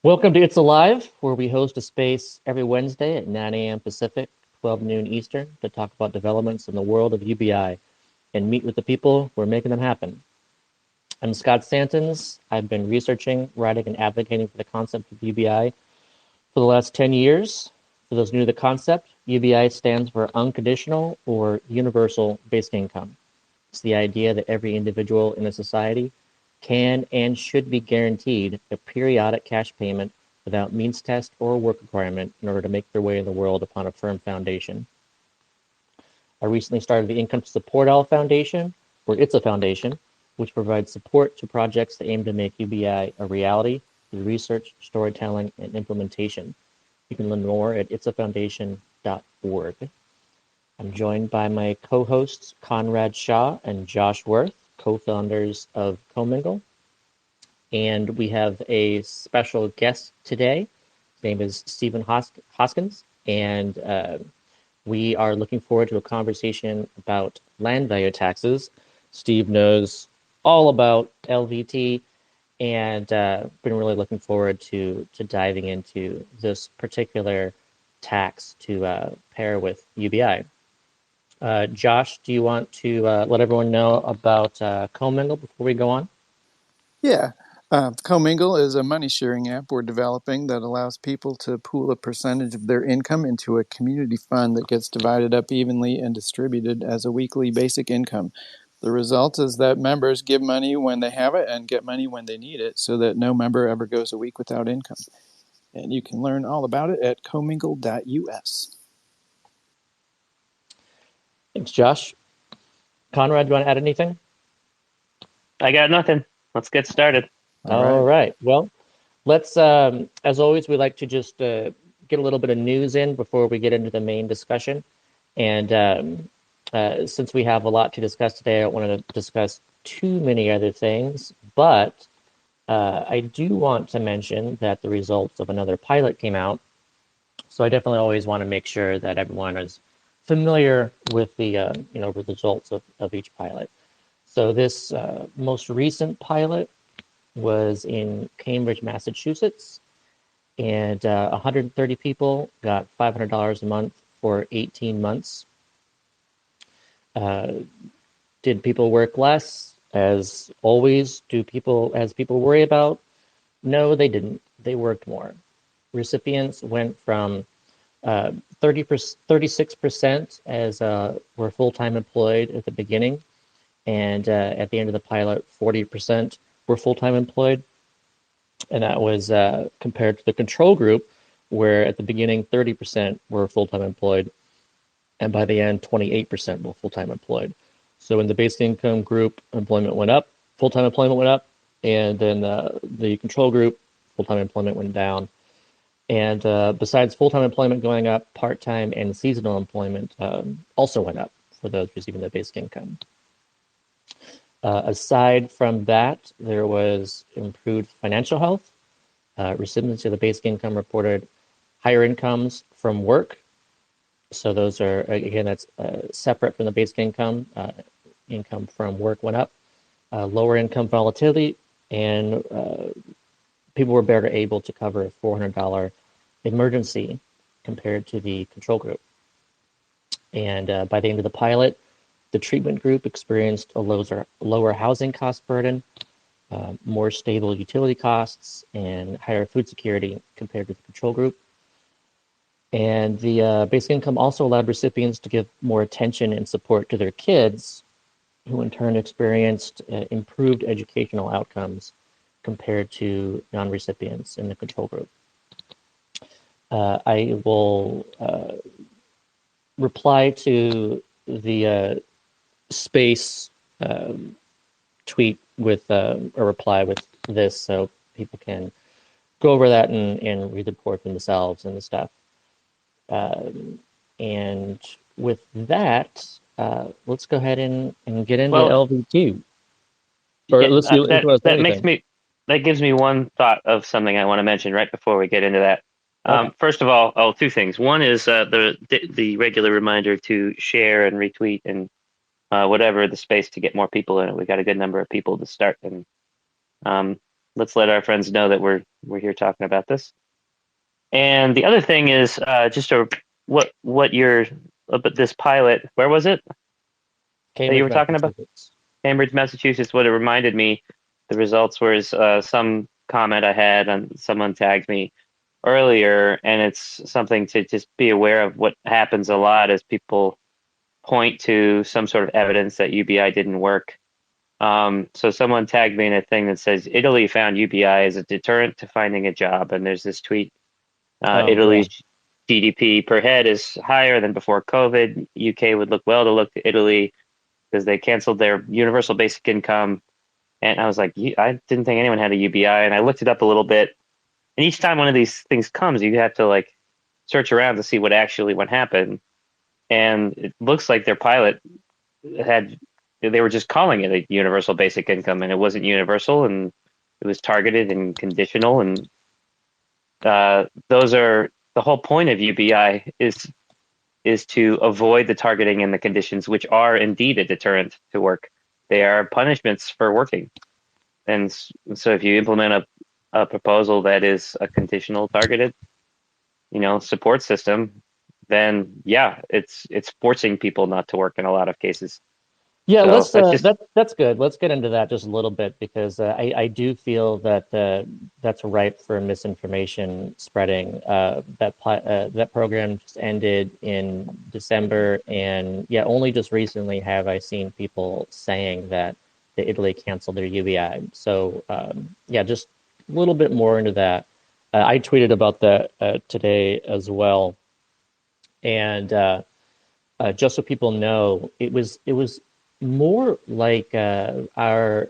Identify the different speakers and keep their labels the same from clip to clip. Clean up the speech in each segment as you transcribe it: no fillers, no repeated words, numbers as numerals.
Speaker 1: Welcome to It's Alive, where we host a space every Wednesday at 9 a.m. Pacific, 12 noon Eastern, to talk about developments in the world of UBI and meet with the people who are making them happen. I'm Scott Santons. I've been researching, writing, and advocating for the concept of UBI for the last 10 years. For those new to the concept, UBI stands for Unconditional or Universal Basic Income. It's the idea that every individual in a society can and should be guaranteed a periodic cash payment without means test or work requirement in order to make their way in the world upon a firm foundation. I recently started the Income to Support All Foundation, or ITSA Foundation, which provides support to projects that aim to make UBI a reality through research, storytelling, and implementation. You can learn more at itsafoundation.org. I'm joined by my co-hosts Conrad Shaw and Josh Worth, co-founders of Comingle. And we have a special guest today. His name is Stephen Hoskins, and we are looking forward to a conversation about land value taxes. Steve knows all about LVT, and been really looking forward to diving into this particular tax to pair with UBI. Josh, do you want to let everyone know about Comingle before we go on?
Speaker 2: Yeah. Comingle is a money sharing app we're developing that allows people to pool a percentage of their income into a community fund that gets divided up evenly and distributed as a weekly basic income. The result is that members give money when they have it and get money when they need it so that no member ever goes a week without income. And you can learn all about it at comingle.us.
Speaker 1: Thanks, Josh. Conrad, do you want to add anything?
Speaker 3: I got nothing. Let's get started.
Speaker 1: All right. Well, let's, as always, we like to just get a little bit of news in before we get into the main discussion. And since we have a lot to discuss today, I don't want to discuss too many other things, but I do want to mention that the results of another pilot came out. So I definitely always want to make sure that everyone is familiar with the results of each pilot. So this most recent pilot was in Cambridge, Massachusetts, and 130 people got $500 a month for 18 months. Did people work less? As always, as people worry about? No, they didn't. They worked more. Recipients went from 36% as were full-time employed at the beginning, and at the end of the pilot, 40% were full-time employed. And that was compared to the control group, where at the beginning, 30% were full-time employed, and by the end, 28% were full-time employed. So in the basic income group, employment went up, full-time employment went up, and then the control group, full-time employment went down. And besides full-time employment going up, part-time and seasonal employment also went up for those receiving the basic income. Aside from that, there was improved financial health. Recipients of the basic income reported higher incomes from work. So those are, again, that's separate from the basic income. Income from work went up. Lower income volatility, and people were better able to cover a $400 emergency compared to the control group. And by the end of the pilot, the treatment group experienced a lower housing cost burden, more stable utility costs, and higher food security compared to the control group. And the basic income also allowed recipients to give more attention and support to their kids, who in turn experienced improved educational outcomes compared to non-recipients in the control group. I will reply to the space tweet with a reply with this, so people can go over that and read the report for themselves and the stuff. And with that, let's go ahead and get into LV2. Or
Speaker 3: that gives me one thought of something I want to mention right before we get into that. Okay. First of all, two things. One is the regular reminder to share and retweet and whatever the space to get more people in it. We got a good number of people to start, and let's let our friends know that we're here talking about this. And the other thing is just what your but this pilot, where was it that you
Speaker 1: Cambridge,
Speaker 3: were talking about?
Speaker 1: Massachusetts.
Speaker 3: Cambridge, Massachusetts. What it reminded me, the results was some comment I had on someone tagged me earlier, and it's something to just be aware of. What happens a lot is people point to some sort of evidence that UBI didn't work. So someone tagged me in a thing that says Italy found UBI as a deterrent to finding a job, and there's this tweet.
Speaker 1: Oh, yeah.
Speaker 3: Italy's GDP per head is higher than before COVID. UK would look well to look to Italy because they canceled their universal basic income. And I was like, I didn't think anyone had a UBI, and I looked it up a little bit. And each time one of these things comes, you have to like search around to see what happened. And it looks like their pilot had they were just calling it a universal basic income, and it wasn't universal, and it was targeted and conditional. And those are the whole point of UBI is to avoid the targeting and the conditions, which are indeed a deterrent to work. They are punishments for working. And so if you implement a proposal that is a conditional targeted, support system, then yeah, it's forcing people not to work in a lot of cases.
Speaker 1: Yeah,
Speaker 3: So
Speaker 1: let's
Speaker 3: that's just
Speaker 1: that's good. Let's get into that just a little bit because I do feel that that's ripe for misinformation spreading. That program just ended in December, and yeah, only just recently have I seen people saying that the Italy canceled their UBI. So yeah, just a little bit more into that. I tweeted about that today as well, and. Just so people know, it was more like our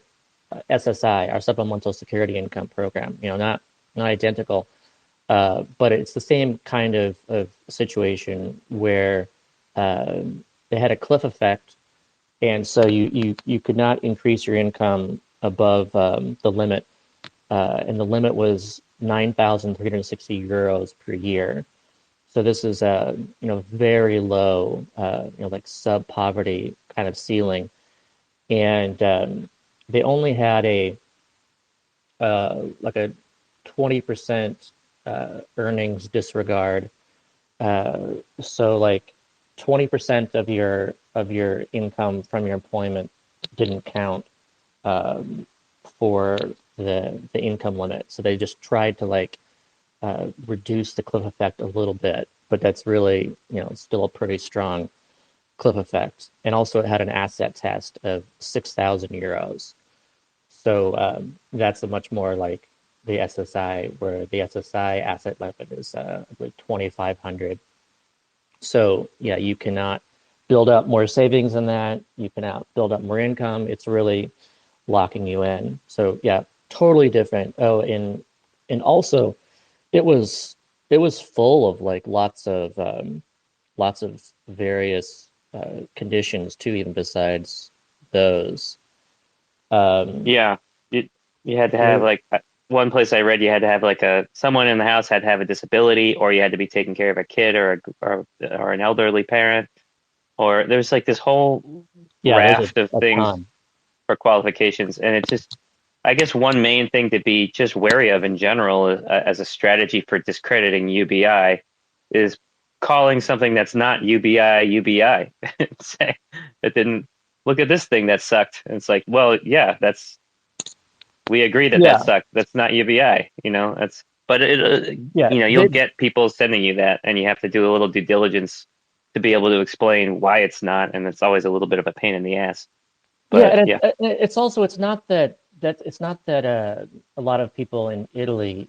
Speaker 1: SSI, our Supplemental Security Income Program. Not identical, but it's the same kind of situation where uh, they had a cliff effect, and so you could not increase your income above the limit, and the limit was 9,360 euros per year. So this is a very low, like sub poverty kind of ceiling, and they only had a like a 20% earnings disregard. So like 20% of your income from your employment didn't count for the income limit. So they just tried to like reduce the cliff effect a little bit, but that's really, still a pretty strong cliff effect. And also it had an asset test of 6,000 euros. So that's a much more like the SSI, where the SSI asset limit is like 2,500. So yeah, you cannot build up more savings than that. You cannot build up more income. It's really locking you in. So yeah, totally different. Oh, and also it was full of like lots of various conditions too, even besides those. Um,
Speaker 3: yeah. You had to have
Speaker 1: there,
Speaker 3: like one place I read you had to have like someone in the house had to have a disability, or you had to be taking care of a kid or an elderly parent, or there's like this whole
Speaker 1: yeah, there's
Speaker 3: raft of
Speaker 1: a
Speaker 3: things
Speaker 1: ton.
Speaker 3: for qualifications, and it's just I guess one main thing to be just wary of in general as a strategy for discrediting UBI is calling something that's not UBI UBI. Say it didn't look at this thing that sucked. And it's like, well, yeah, we agree that
Speaker 1: Yeah,
Speaker 3: that sucked. That's not UBI. That's but
Speaker 1: yeah.
Speaker 3: you'll get people sending you that, and you have to do a little due diligence to be able to explain why it's not, and it's always a little bit of a pain in the ass.
Speaker 1: Yeah,
Speaker 3: But
Speaker 1: and
Speaker 3: yeah,
Speaker 1: it's not that a lot of people in Italy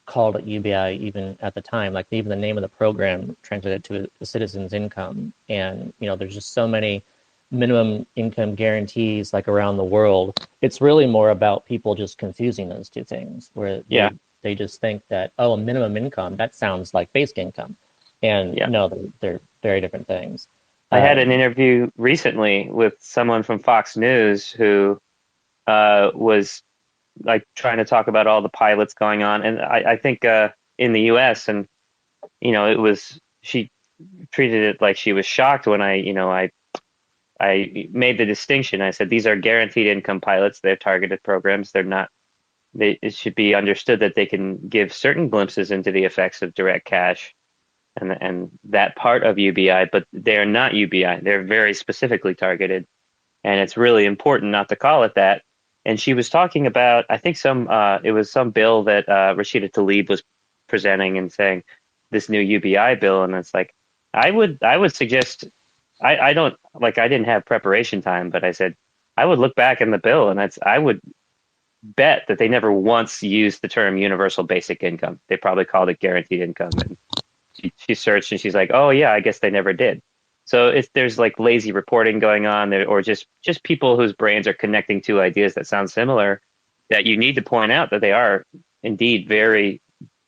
Speaker 1: called it UBI even at the time. Like even the name of the program translated to a citizen's income, and there's just so many minimum income guarantees like around the world. It's really more about people just confusing those two things, where
Speaker 3: yeah,
Speaker 1: they just think that, oh, a minimum income, that sounds like basic income, and
Speaker 3: yeah.
Speaker 1: no, they're very different things.
Speaker 3: I had
Speaker 1: Uh,
Speaker 3: an interview recently with someone from Fox News who was like trying to talk about all the pilots going on, and I think in the U.S. and it was she treated it like she was shocked when I made the distinction. I said these are guaranteed income pilots. They're targeted programs. They're not it should be understood that they can give certain glimpses into the effects of direct cash and that part of UBI, but they're not UBI. They're very specifically targeted, and it's really important not to call it that. And she was talking about, I think it was some bill that Rashida Tlaib was presenting and saying this new UBI bill, and it's like I would suggest I don't like I didn't have preparation time, but I said I would look back in the bill, and I would bet that they never once used the term universal basic income. They probably called it guaranteed income, and she searched and she's like, oh yeah, I guess they never did. So if there's like lazy reporting going on there, or just people whose brains are connecting two ideas that sound similar, that you need to point out that they are indeed very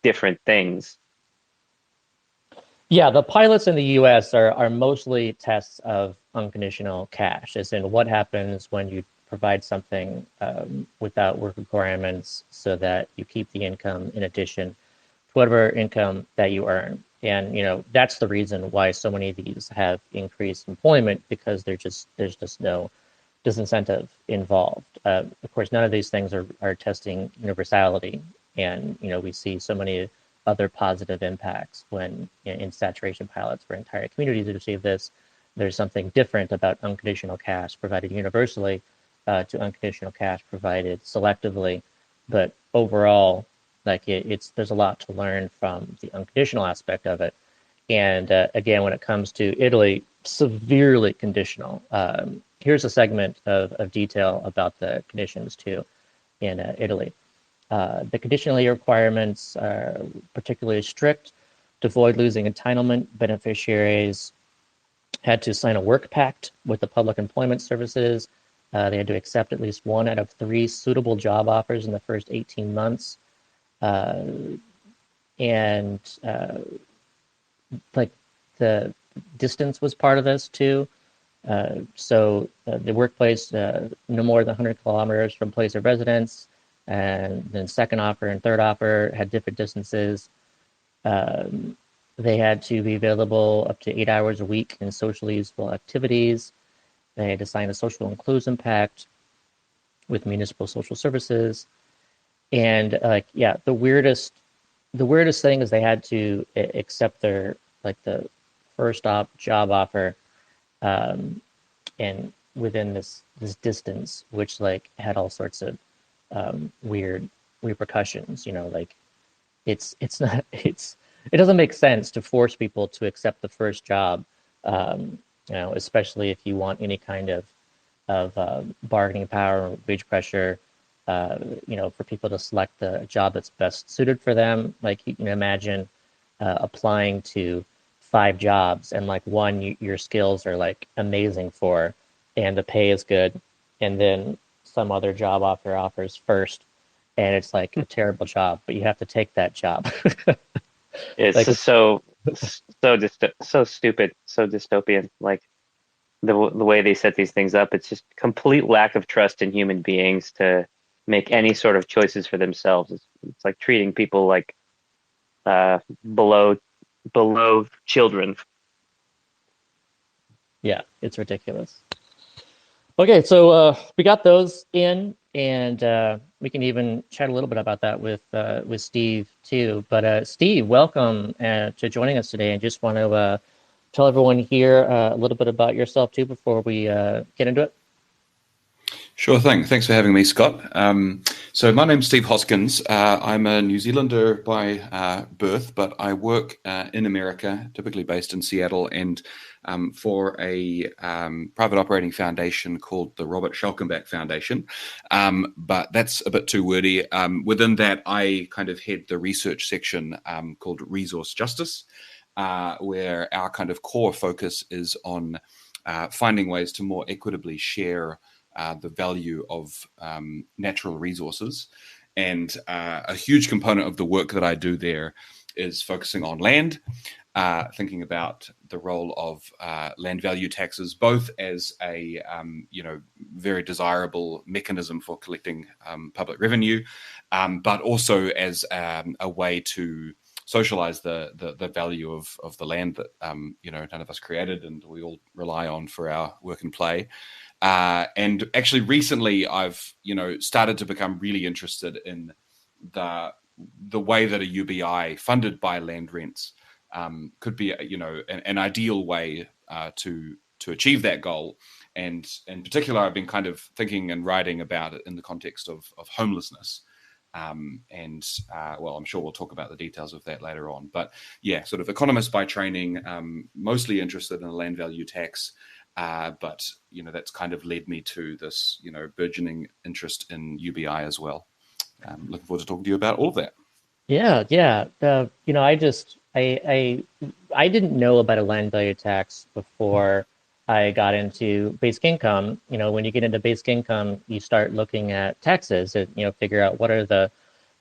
Speaker 3: different things.
Speaker 1: Yeah, the pilots in the US are mostly tests of unconditional cash, as in what happens when you provide something without work requirements so that you keep the income in addition to whatever income that you earn. And that's the reason why so many of these have increased employment, because there's just no disincentive involved. Of course, none of these things are testing universality, and we see so many other positive impacts when in saturation pilots for entire communities receive this. There's something different about unconditional cash provided universally to unconditional cash provided selectively, but overall, like there's a lot to learn from the unconditional aspect of it. And again, when it comes to Italy, severely conditional. Here's a segment of detail about the conditions too in Italy. The conditionality requirements are particularly strict. To avoid losing entitlement, beneficiaries had to sign a work pact with the public employment services. They had to accept at least 1 out of 3 suitable job offers in the first 18 months. And like the distance was part of this too. So the workplace no more than 100 kilometers from place of residence, and then second offer and third offer had different distances. They had to be available up to 8 hours a week in socially useful activities. They had to sign a social inclusion pact with municipal social services. And the weirdest thing is they had to accept their the first job offer, and within this distance, which had all sorts of weird repercussions. It's not it doesn't make sense to force people to accept the first job, especially if you want any kind of bargaining power or wage pressure. For people to select the job that's best suited for them. Like you can imagine applying to 5 jobs, and one your skills are amazing for, and the pay is good, and then some other job offers first, and it's a terrible job, but you have to take that job.
Speaker 3: It's
Speaker 1: like
Speaker 3: just so stupid, so dystopian. Like the way they set these things up, it's just complete lack of trust in human beings to make any sort of choices for themselves. It's like treating people like below children.
Speaker 1: Yeah, it's ridiculous. Okay, so we got those in, and we can even chat a little bit about that with Steve too. But Steve, welcome to joining us today, and just want to tell everyone here a little bit about yourself too before we get into it.
Speaker 4: Sure thing. Thanks for having me, Scott. So my name's Steve Hoskins. I'm a New Zealander by birth, but I work in America, typically based in Seattle, and for a private operating foundation called the Robert Schalkenbach Foundation. But that's a bit too wordy. Within that, I kind of head the research section called Resource Justice, where our kind of core focus is on finding ways to more equitably share the value of natural resources. And a huge component of the work that I do there is focusing on land, thinking about the role of land value taxes, both as a very desirable mechanism for collecting public revenue, but also as a way to socialize the value of the land that none of us created and we all rely on for our work and play. And actually, recently, I've started to become really interested in the way that a UBI funded by land rents could be, an ideal way to achieve that goal. And in particular, I've been kind of thinking and writing about it in the context of homelessness. Well, I'm sure we'll talk about the details of that later on. But yeah, sort of economist by training, mostly interested in a land value tax. But that's kind of led me to this burgeoning interest in UBI as well. Looking forward to talking to you about all of that.
Speaker 1: Yeah. I didn't know about a land value tax before I got into basic income. When you get into basic income, you start looking at taxes and figure out what are the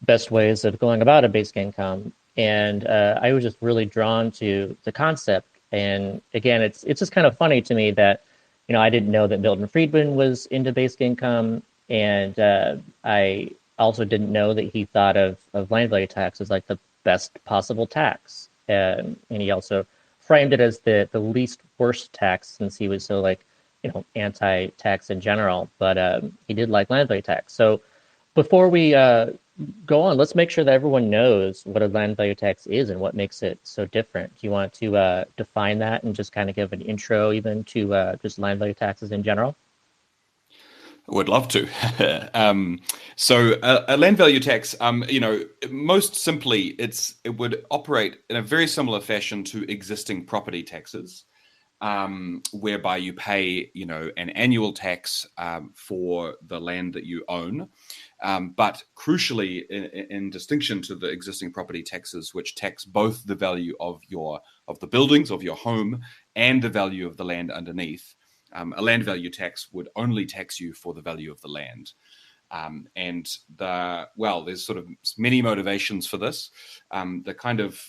Speaker 1: best ways of going about a basic income. And I was just really drawn to the concept. And again, it's just kind of funny to me that I didn't know that Milton Friedman was into basic income, and I also didn't know that he thought of land value tax as like the best possible tax. And he also framed it as the least worst tax, since he was so anti-tax in general. But he did like land value tax. So before we go on, let's make sure that everyone knows what a land value tax is and what makes it so different. Do you want to define that and just kind of give an intro even to just land value taxes in general?
Speaker 4: Would love to. So a land value tax, most simply, it would operate in a very similar fashion to existing property taxes, whereby you pay, an annual tax for the land that you own. But crucially, in distinction to the existing property taxes, which tax both the value of the buildings of your home and the value of the land underneath. A land value tax would only tax you for the value of the land. There's sort of many motivations for this. The kind of,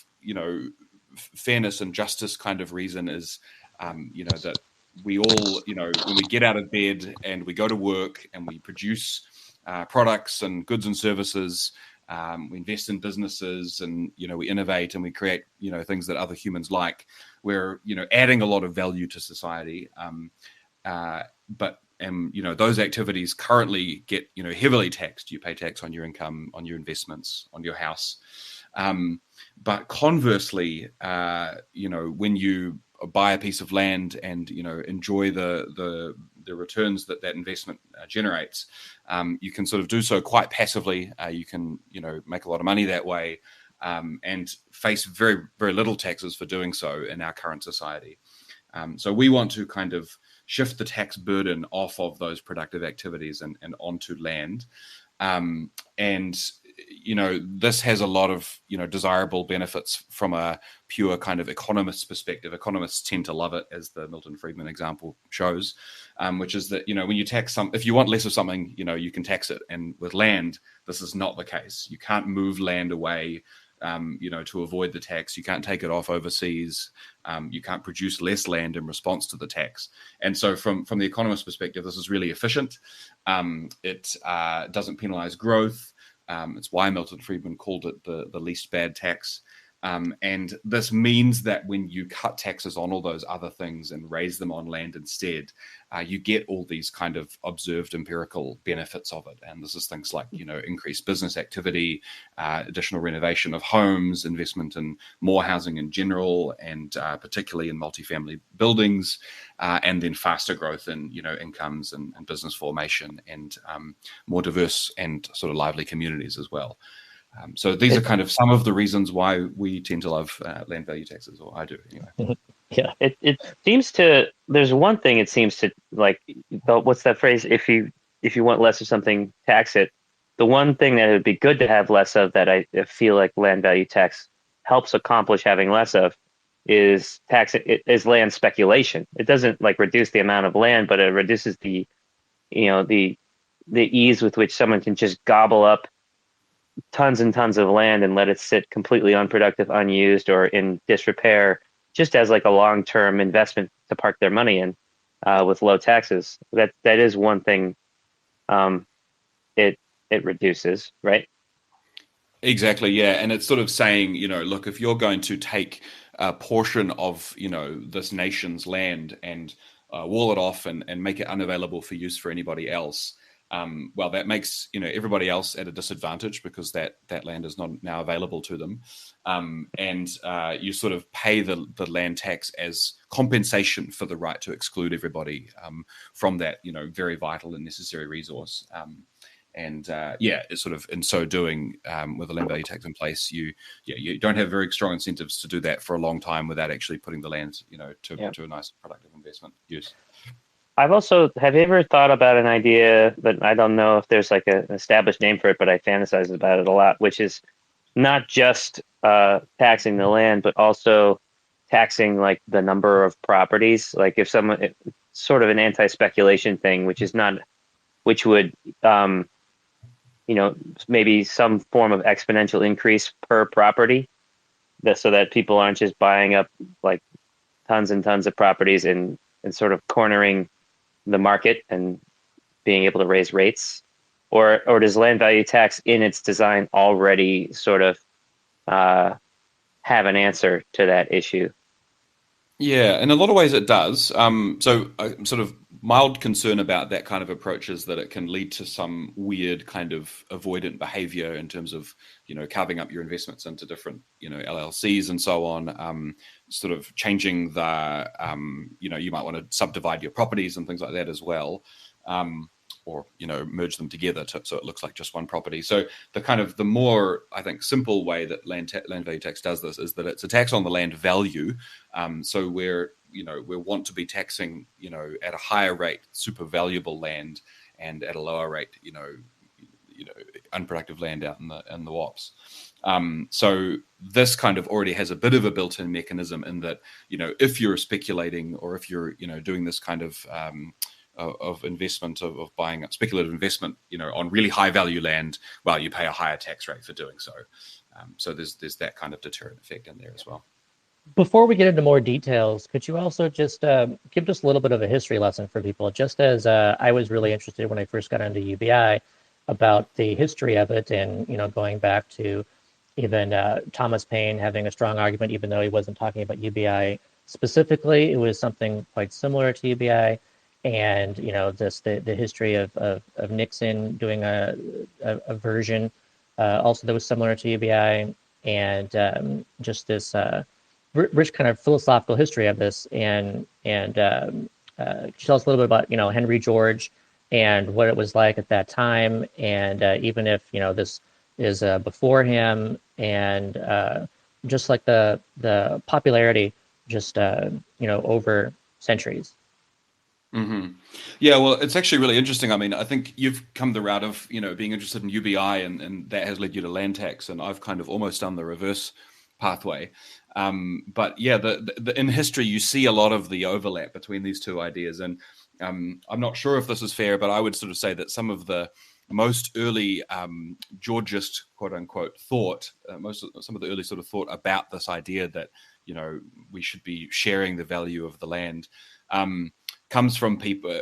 Speaker 4: fairness and justice kind of reason is, that we all, when we get out of bed and we go to work and we produce products and goods and services, we invest in businesses and, we innovate and we create, things that other humans like. We're, adding a lot of value to society. But those activities currently get, heavily taxed. You pay tax on your income, on your investments, on your house. But conversely, when you buy a piece of land and, enjoy the returns that investment generates, you can sort of do so quite passively. You can, make a lot of money that way, and face very, very little taxes for doing so in our current society. So we want to kind of shift the tax burden off of those productive activities and onto land. This has a lot of, desirable benefits from a pure kind of economist perspective. Economists tend to love it, as the Milton Friedman example shows, which is that, when you tax if you want less of something, you can tax it. And with land, this is not the case. You can't move land away, to avoid the tax. You can't take it off overseas. You can't produce less land in response to the tax. And so from the economist perspective, this is really efficient. It doesn't penalize growth. It's why Milton Friedman called it the least bad tax. And this means that when you cut taxes on all those other things and raise them on land instead, you get all these kind of observed empirical benefits of it. And this is things like, increased business activity, additional renovation of homes, investment in more housing in general, and particularly in multifamily buildings, and then faster growth in, incomes and business formation, and more diverse and sort of lively communities as well. So these are kind of some of the reasons why we tend to love land value taxes, or I do anyway.
Speaker 3: Yeah, it seems to. There's one thing it seems to like. What's that phrase? If you want less of something, tax it. The one thing that it would be good to have less of, that I feel like land value tax helps accomplish having less of, is is land speculation. It doesn't reduce the amount of land, but it reduces the ease with which someone can just gobble up tons and tons of land and let it sit completely unproductive, unused, or in disrepair, just as a long-term investment to park their money in, with low taxes. That is one thing it reduces, right?
Speaker 4: Exactly, yeah. And it's sort of saying, look, if you're going to take a portion of, this nation's land and wall it off and make it unavailable for use for anybody else, well, that makes, everybody else at a disadvantage because that land is not now available to them. And you sort of pay the land tax as compensation for the right to exclude everybody from that, very vital and necessary resource. And it's sort of in so doing, with the land value tax in place, you don't have very strong incentives to do that for a long time without actually putting the land, to a nice productive investment use.
Speaker 3: Have you ever thought about an idea, but I don't know if there's like an established name for it, but I fantasize about it a lot, which is not just taxing the land, but also taxing like the number of properties. Like if someone, sort of an anti-speculation thing, which would maybe some form of exponential increase per property, so that people aren't just buying up like tons and tons of properties and sort of cornering the market and being able to raise rates, or does land value tax in its design already sort of have an answer to that issue?
Speaker 4: Yeah, in a lot of ways it does. So a sort of mild concern about that kind of approach is that it can lead to some weird kind of avoidant behavior in terms of, carving up your investments into different, LLCs and so on, sort of changing the, you might want to subdivide your properties and things like that as well. Or merge them together so it looks like just one property. So the more, I think, simple way that land value tax does this is that it's a tax on the land value. So we want to be taxing at a higher rate super valuable land and at a lower rate unproductive land out in the WOPs. So this kind of already has a bit of a built-in mechanism in that if you're speculating or if you're doing this kind of investment of buying up speculative investment, on really high value land, well, you pay a higher tax rate for doing so. So there's that kind of deterrent effect in there as well.
Speaker 1: Before we get into more details, could you also just give just a little bit of a history lesson for people, just as I was really interested when I first got into UBI about the history of it, and going back to even Thomas Paine having a strong argument, even though he wasn't talking about UBI specifically, it was something quite similar to UBI. And just the history of Nixon doing a version also that was similar to UBI, and just this rich kind of philosophical history of this. And tell us a little bit about Henry George and what it was like at that time, and even if this is before him, and just like the popularity just over centuries.
Speaker 4: Mm-hmm. Yeah, well, it's actually really interesting. I mean, I think you've come the route of, being interested in UBI, and that has led you to land tax, and I've kind of almost done the reverse pathway. But yeah, in history, you see a lot of the overlap between these two ideas. And I'm not sure if this is fair, but I would sort of say that some of the most early Georgist, quote unquote, thought, some of the early sort of thought about this idea that, we should be sharing the value of the land, comes from people,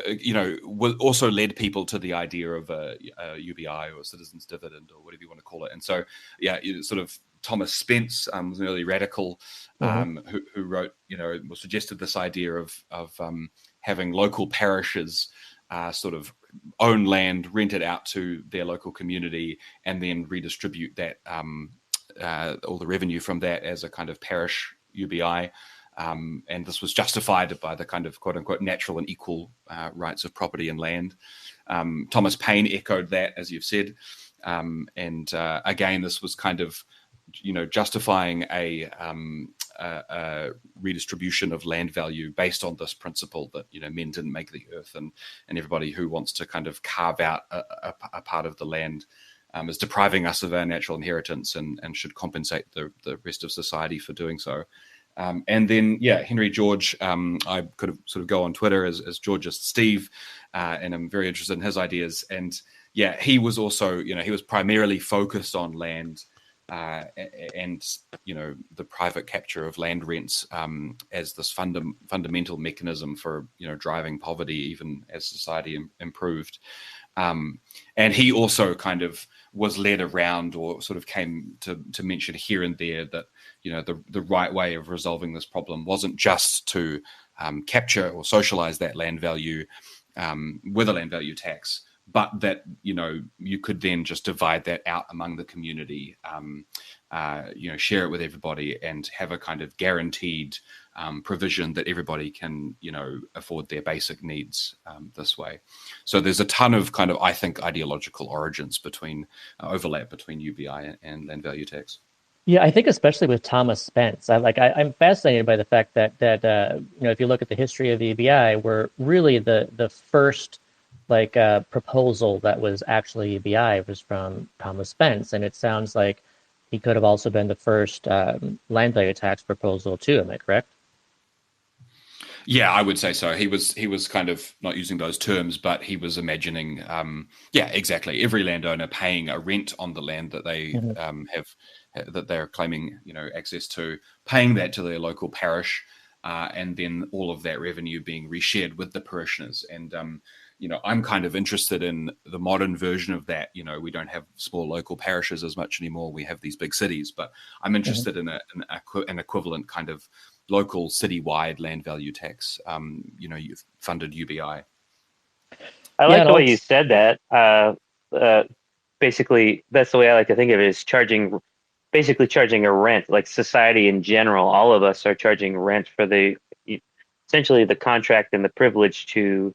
Speaker 4: also led people to the idea of a UBI or a citizens dividend or whatever you want to call it. And so, yeah, sort of Thomas Spence was an early radical who wrote, suggested this idea of having local parishes sort of own land, rent it out to their local community, and then redistribute that all the revenue from that as a kind of parish UBI. And this was justified by the kind of quote unquote natural and equal rights of property and land. Thomas Paine echoed that, as you've said. And again, this was kind of, justifying a redistribution of land value based on this principle that, men didn't make the earth, and everybody who wants to kind of carve out a part of the land is depriving us of our natural inheritance and should compensate the rest of society for doing so. And then, Henry George, I could have sort of go on Twitter as Georgist Steve, and I'm very interested in his ideas. And he was also, he was primarily focused on land and, the private capture of land rents as this fundamental mechanism for, driving poverty even as society improved. And he also kind of was led around, or sort of came to mention here and there, that the right way of resolving this problem wasn't just to capture or socialize that land value with a land value tax, but that you could then just divide that out among the community, share it with everybody, and have a kind of guaranteed provision that everybody can afford their basic needs this way. So there's a ton of kind of, I think, ideological origins between overlap between UBI and land value tax.
Speaker 1: Yeah, I think especially with Thomas Spence, I'm fascinated by the fact that if you look at the history of the UBI, we're really the first proposal that was actually UBI was from Thomas Spence, and it sounds like he could have also been the first land value tax proposal too. Am I correct?
Speaker 4: Yeah, I would say so. He was kind of not using those terms, but he was imagining, exactly, every landowner paying a rent on the land that they that they're claiming, access to, paying that to their local parish, and then all of that revenue being reshared with the parishioners. And I'm kind of interested in the modern version of that. We don't have small local parishes as much anymore. We have these big cities, but I'm interested in an equivalent kind of local citywide land value tax, you've funded UBI.
Speaker 3: I like the way you said that. Basically, that's the way I like to think of it, is basically charging a rent. Like society in general, all of us are charging rent for essentially the contract and the privilege to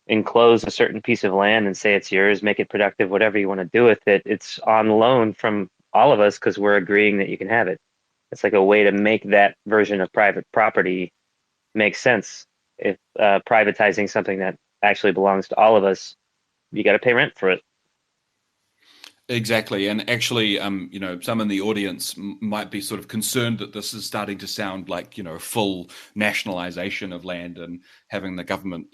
Speaker 3: enclose a certain piece of land and say it's yours, make it productive, whatever you want to do with it. It's on loan from all of us because we're agreeing that you can have it. It's like a way to make that version of private property make sense. If privatizing something that actually belongs to all of us, you got to pay rent for it.
Speaker 4: Exactly. And actually, some in the audience might be sort of concerned that this is starting to sound like, full nationalization of land and having the government,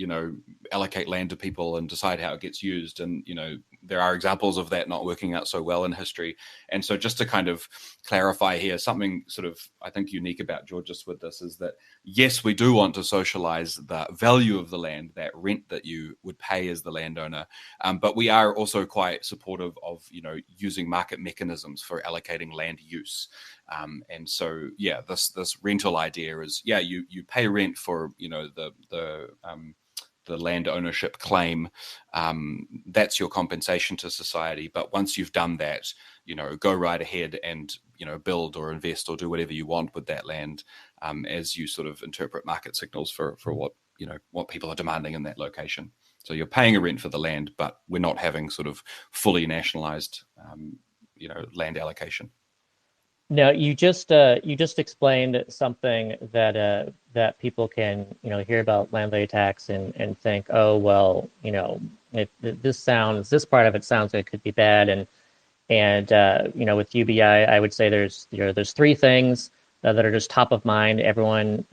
Speaker 4: allocate land to people and decide how it gets used. And, there are examples of that not working out so well in history. And so just to kind of clarify here, something sort of, I think, unique about Georges with this is that, yes, we do want to socialize the value of the land, that rent that you would pay as the landowner. But we are also quite supportive of, using market mechanisms for allocating land use. And so, yeah, this rental idea is, you pay rent for, the land ownership claim. That's your compensation to society. But once you've done that, go right ahead and, build or invest or do whatever you want with that land, as you sort of interpret market signals for what, what people are demanding in that location. So you're paying a rent for the land, but we're not having sort of fully nationalized, land allocation.
Speaker 1: Now, you just explained something that people can hear about land value tax and think, oh well, this part of it sounds like it could be bad, and with UBI, I would say there's three things that are just top of mind. Everyone,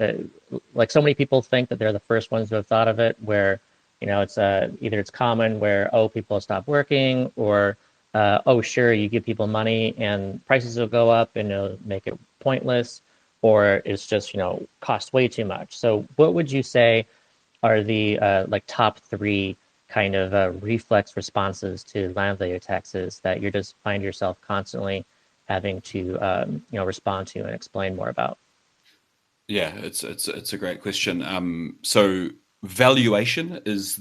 Speaker 1: like so many people think that they're the first ones who have thought of it, where it's either it's common where people stop working, or sure, you give people money and prices will go up and it'll make it pointless, or it's just cost way too much. So what would you say are the top three kind of reflex responses to land value taxes that you just find yourself constantly having to respond to and explain more about?
Speaker 4: Yeah, it's a great question. So valuation is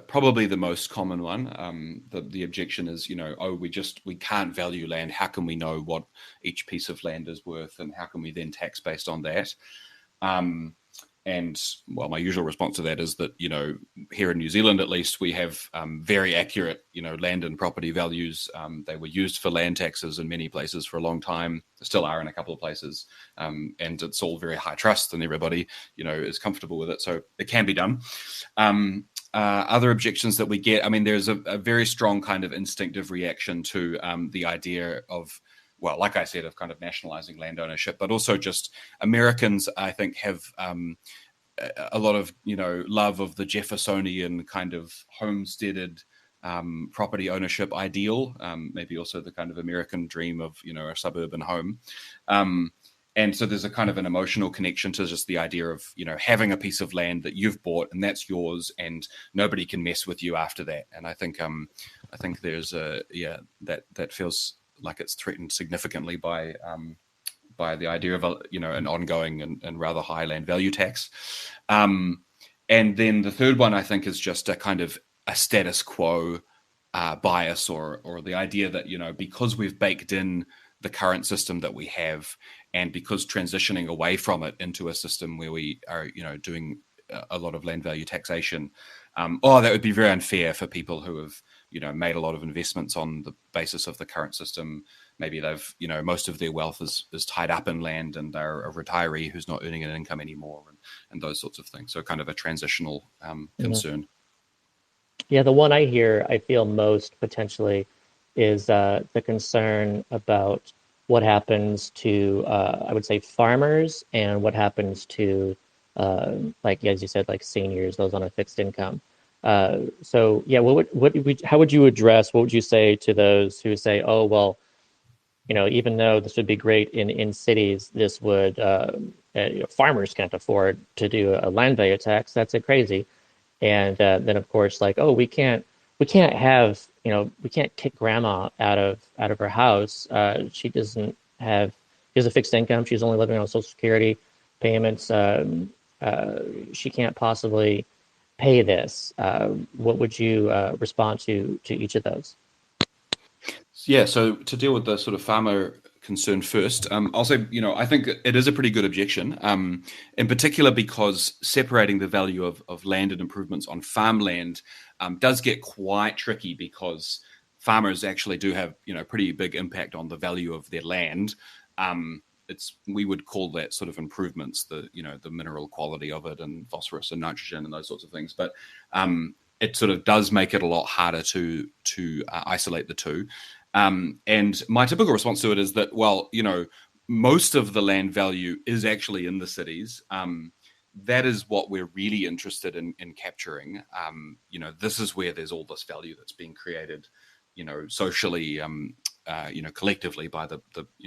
Speaker 4: probably the most common one. The objection is, we can't value land. How can we know what each piece of land is worth, and how can we then tax based on that? And well, my usual response to that is that, here in New Zealand, at least, we have very accurate, land and property values. They were used for land taxes in many places for a long time. They still are in a couple of places. And it's all very high trust, and everybody, is comfortable with it. So it can be done. Other objections that we get, there's a very strong kind of instinctive reaction to the idea of, well, like I said, of kind of nationalizing land ownership, but also just Americans, I think, have a lot of, love of the Jeffersonian kind of homesteaded property ownership ideal, maybe also the kind of American dream of, a suburban home. And so there's a kind of an emotional connection to just the idea of, having a piece of land that you've bought and that's yours and nobody can mess with you after that. And I think there's that feels like it's threatened significantly by the idea of an ongoing and rather high land value tax. And then the third one, I think, is just a kind of a status quo bias or the idea that, because we've baked in the current system that we have, and because transitioning away from it into a system where we are, doing a lot of land value taxation, that would be very unfair for people who have, made a lot of investments on the basis of the current system. Maybe they've, most of their wealth is tied up in land and they're a retiree who's not earning an income anymore and those sorts of things. So kind of a transitional concern.
Speaker 1: Yeah, the one I hear, I feel most potentially is the concern about what happens to, I would say, farmers and what happens to, like, as you said, like seniors, those on a fixed income. So yeah, how would you address, what would you say to those who say, oh, well, even though this would be great in cities, this would, farmers can't afford to do a land value tax. That's crazy. And then of course, like, oh, we can't have, we can't kick grandma out of her house. She has a fixed income. She's only living on Social Security payments. She can't possibly pay this. What would you respond to each of those?
Speaker 4: Yeah, so to deal with the sort of farmer concern first, I'll say, I think it is a pretty good objection, in particular because separating the value of land and improvements on farmland does get quite tricky, because farmers actually do have, pretty big impact on the value of their land. We would call that sort of improvements, the mineral quality of it and phosphorus and nitrogen and those sorts of things. But it sort of does make it a lot harder to isolate the two. And my typical response to it is that, well, most of the land value is actually in the cities. That is what we're really interested in capturing. This is where there's all this value that's being created, socially, collectively by the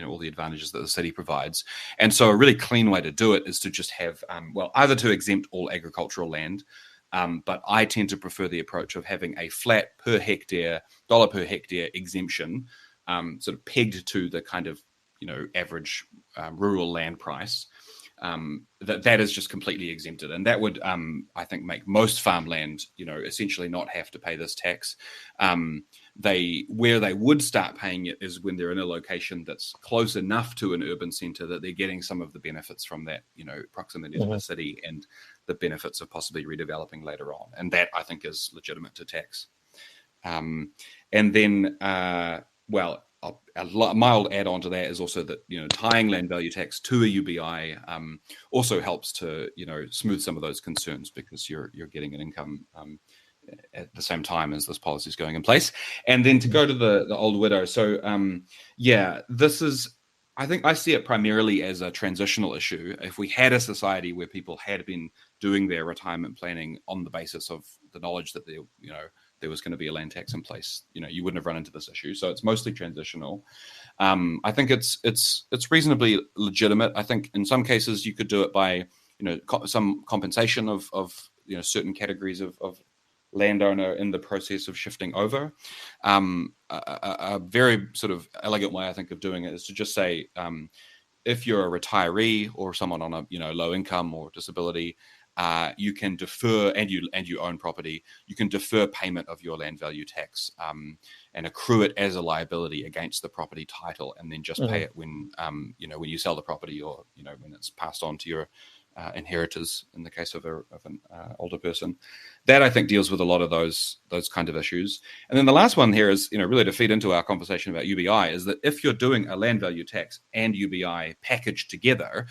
Speaker 4: all the advantages that the city provides. And so a really clean way to do it is to just have, either to exempt all agricultural land, but I tend to prefer the approach of having a flat dollar per hectare exemption, sort of pegged to the kind of, average rural land price. That is just completely exempted, and that would, I think, make most farmland, essentially not have to pay this tax. Where they would start paying it is when they're in a location that's close enough to an urban centre that they're getting some of the benefits from that, proximity to the city and the benefits of possibly redeveloping later on, and that I think is legitimate to tax. And then, a mild add-on to that is also that, tying land value tax to a UBI also helps to, smooth some of those concerns, because you're getting an income at the same time as this policy is going in place. And then to go to the old widow. So, this is, I think I see it primarily as a transitional issue. If we had a society where people had been doing their retirement planning on the basis of the knowledge that there was going to be a land tax in place, you wouldn't have run into this issue. So it's mostly transitional. I think it's reasonably legitimate. I think in some cases you could do it by, some compensation of certain categories of landowner in the process of shifting over. A very sort of elegant way, I think, of doing it is to just say, if you're a retiree or someone on a low income or disability, you can defer, and you own property, you can defer payment of your land value tax and accrue it as a liability against the property title, and then just pay it when when you sell the property, or when it's passed on to your inheritors in the case of an older person. That, I think, deals with a lot of those kind of issues. And then the last one here is, really to feed into our conversation about UBI, is that if you're doing a land value tax and UBI packaged together,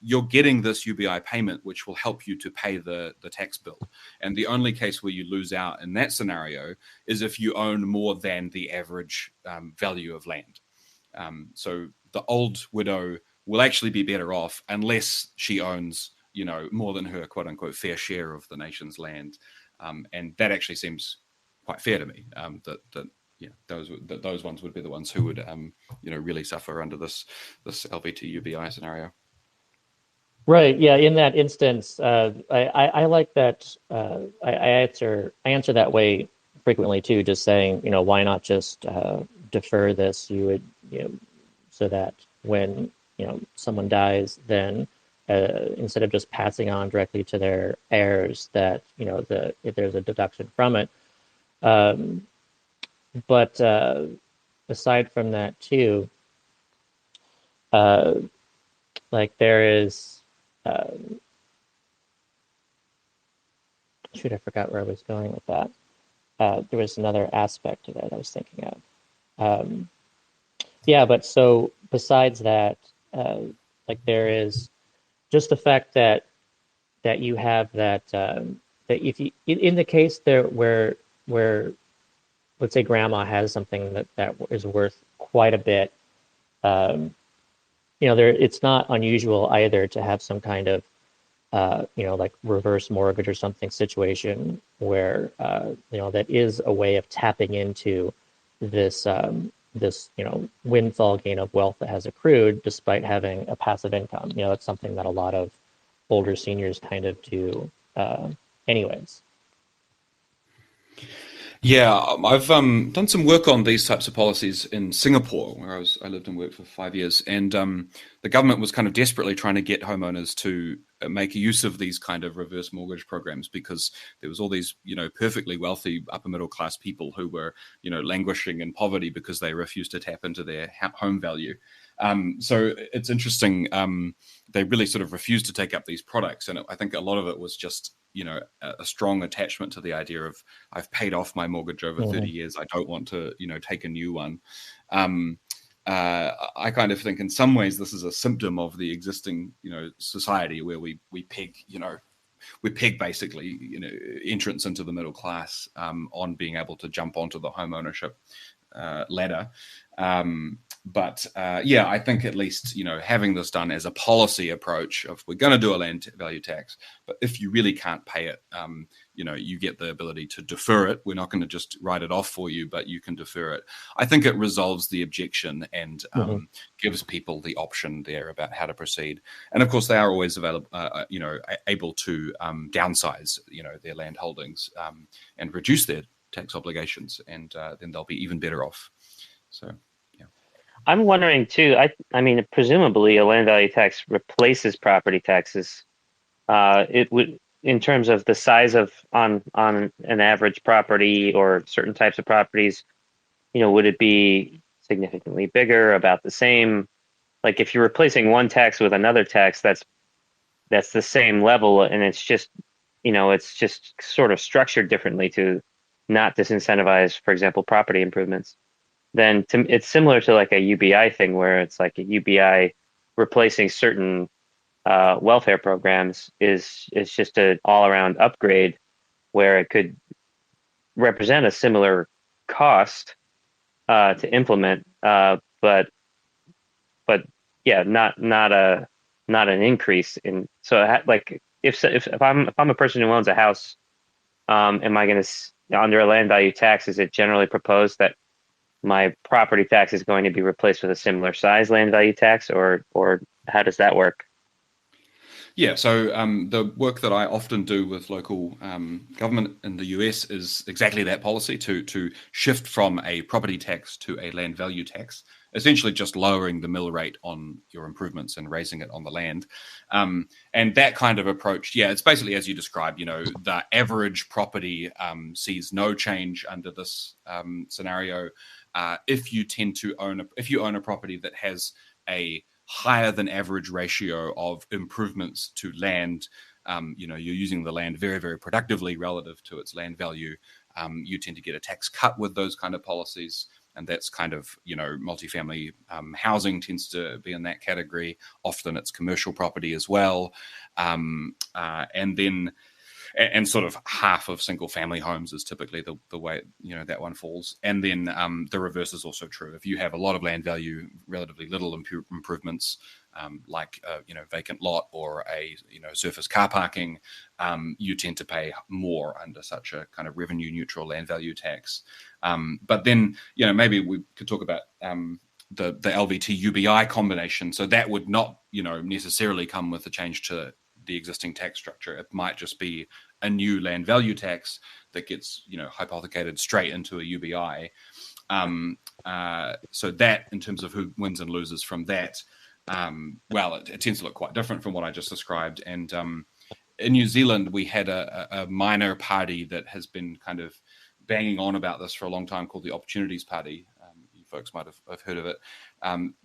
Speaker 4: you're getting this UBI payment, which will help you to pay the tax bill. And the only case where you lose out in that scenario is if you own more than the average value of land. So the old widow will actually be better off unless she owns, more than her quote unquote fair share of the nation's land. And that actually seems quite fair to me, that those ones would be the ones who would really suffer under this LVT UBI scenario.
Speaker 1: Right. Yeah. In that instance, I like that. I answer that way frequently too. Just saying, why not just defer this? You would, so that when someone dies, then instead of just passing on directly to their heirs, that if there's a deduction from it. But aside from that too, like there is. Shoot, I forgot where I was going with that. There was another aspect to that I was thinking of. Yeah, but so besides that, like there is just the fact that you have that that if you in the case there where let's say grandma has something that is worth quite a bit, there it's not unusual either to have some kind of like reverse mortgage or something situation where, that is a way of tapping into this, windfall gain of wealth that has accrued despite having a passive income. It's something that a lot of older seniors kind of do, anyways.
Speaker 4: Yeah, I've done some work on these types of policies in Singapore, where I lived and worked for 5 years, and the government was kind of desperately trying to get homeowners to make use of these kind of reverse mortgage programs, because there was all these, perfectly wealthy upper middle class people who were, languishing in poverty because they refused to tap into their home value. So it's interesting. They really sort of refused to take up these products, and I think a lot of it was just a strong attachment to the idea of, I've paid off my mortgage over 30 years. I don't want to, take a new one. I kind of think in some ways this is a symptom of the existing, society where we peg, we peg basically, entrance into the middle class on being able to jump onto the home ownership ladder. But I think at least, having this done as a policy approach of, we're going to do a land value tax, but if you really can't pay it, you get the ability to defer it. We're not going to just write it off for you, but you can defer it. I think it resolves the objection and gives people the option there about how to proceed. And of course, they are always available, able to downsize, their land holdings and reduce their tax obligations, and then they'll be even better off. So.
Speaker 3: I'm wondering too. I mean, presumably a land value tax replaces property taxes. It would, in terms of the size of on an average property or certain types of properties, would it be significantly bigger, about the same? Like if you're replacing one tax with another tax, that's the same level, and it's just sort of structured differently to not disincentivize, for example, property improvements. Then it's similar to like a UBI thing, where it's like a UBI replacing certain welfare programs is just an all-around upgrade, where it could represent a similar cost to implement, but yeah, not an increase in. So like if I'm a person who owns a house, am I going to, under a land value tax, is it generally proposed that my property tax is going to be replaced with a similar size land value tax, or how does that work?
Speaker 4: Yeah, so the work that I often do with local government in the US is exactly that policy, to shift from a property tax to a land value tax, essentially just lowering the mill rate on your improvements and raising it on the land. And that kind of approach, it's basically as you described, the average property sees no change under this scenario. If you own a property that has a higher than average ratio of improvements to land, you're using the land very, very productively relative to its land value, you tend to get a tax cut with those kind of policies. And that's kind of, multifamily housing tends to be in that category. Often it's commercial property as well. And then and sort of half of single family homes is typically the way, that one falls. And then the reverse is also true. If you have a lot of land value, relatively little improvements, like vacant lot or a surface car parking, you tend to pay more under such a kind of revenue neutral land value tax. But then maybe we could talk about the LVT UBI combination. So that would not necessarily come with a change to the existing tax structure. It might just be a new land value tax that gets hypothecated straight into a UBI. So that, in terms of who wins and loses from that, it tends to look quite different from what I just described. And in New Zealand, we had a minor party that has been kind of banging on about this for a long time, called the Opportunities Party. You folks might have heard of it.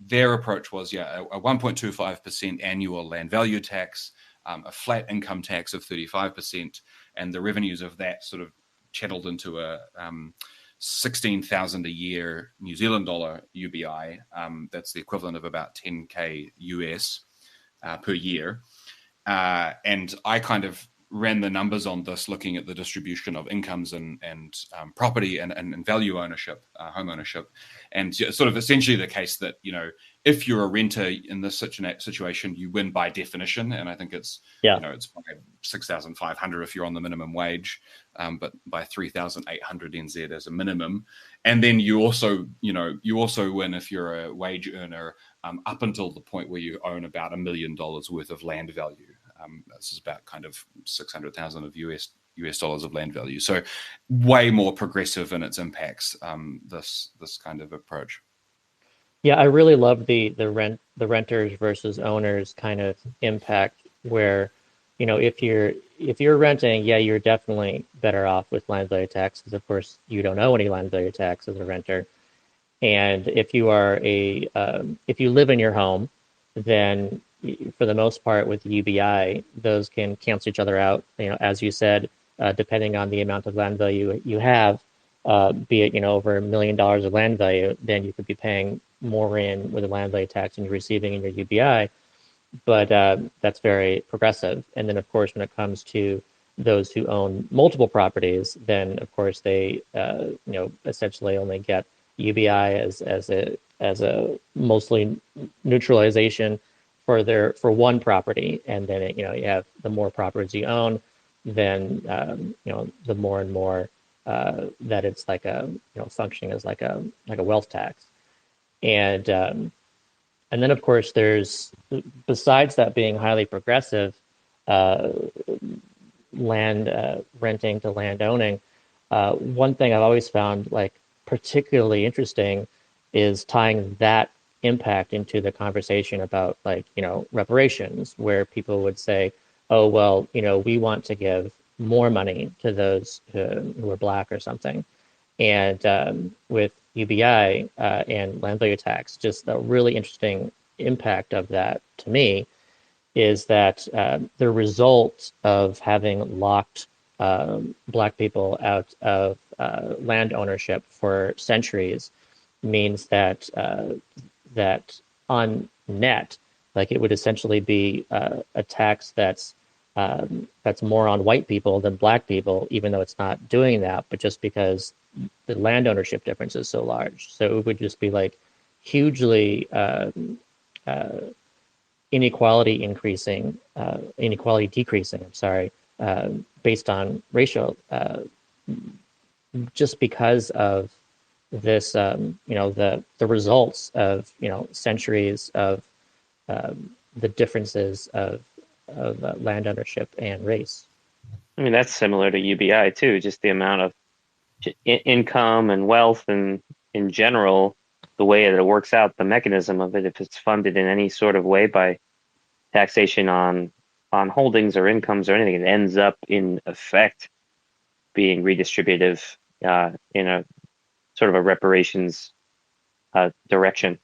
Speaker 4: Their approach was, a 1.25% annual land value tax, a flat income tax of 35%, and the revenues of that sort of channeled into a 16,000 a year New Zealand dollar UBI. That's the equivalent of about 10K US per year. And I kind of ran the numbers on this, looking at the distribution of incomes and property and value ownership, home ownership. And sort of essentially the case that, if you're a renter in this situation, you win by definition. And I think it's, it's by 6,500 if you're on the minimum wage, but by 3,800 NZ as a minimum. And then you also win if you're a wage earner up until the point where you own about $1 million worth of land value. This is about kind of 600,000 of US dollars of land value. So way more progressive in its impacts, this kind of approach.
Speaker 1: Yeah, I really love the renters versus owners kind of impact, where, if you're renting, you're definitely better off with land value tax, because of course you don't owe any land value tax as a renter. And if you are if you live in your home, then for the most part with UBI, those can cancel each other out. As you said, depending on the amount of land value you have, be it over $1 million of land value, then you could be paying more in with the land value tax than you're receiving in your UBI. But that's very progressive. And then of course, when it comes to those who own multiple properties, then of course they essentially only get UBI as a mostly neutralization for one property. And then you have the more properties you own, then the more and more that it's like a functioning as like a wealth tax. And then of course there's, besides that being highly progressive, land renting to land owning, one thing I've always found particularly interesting is tying that impact into the conversation about reparations, where people would say, oh, well, we want to give more money to those who are Black or something. And with UBI and land value tax, just a really interesting impact of that to me is that the result of having locked Black people out of land ownership for centuries means that that on net, it would essentially be a tax that's more on white people than Black people, even though it's not doing that, but just because the land ownership difference is so large. So it would just be hugely inequality decreasing, based on racial, just because of this, the results of, centuries of the differences of land ownership and race.
Speaker 3: I mean, that's similar to UBI too, just the amount of income and wealth, and in general, the way that it works out, the mechanism of it, if it's funded in any sort of way by taxation on holdings or incomes or anything, it ends up in effect being redistributive in a sort of a reparations direction.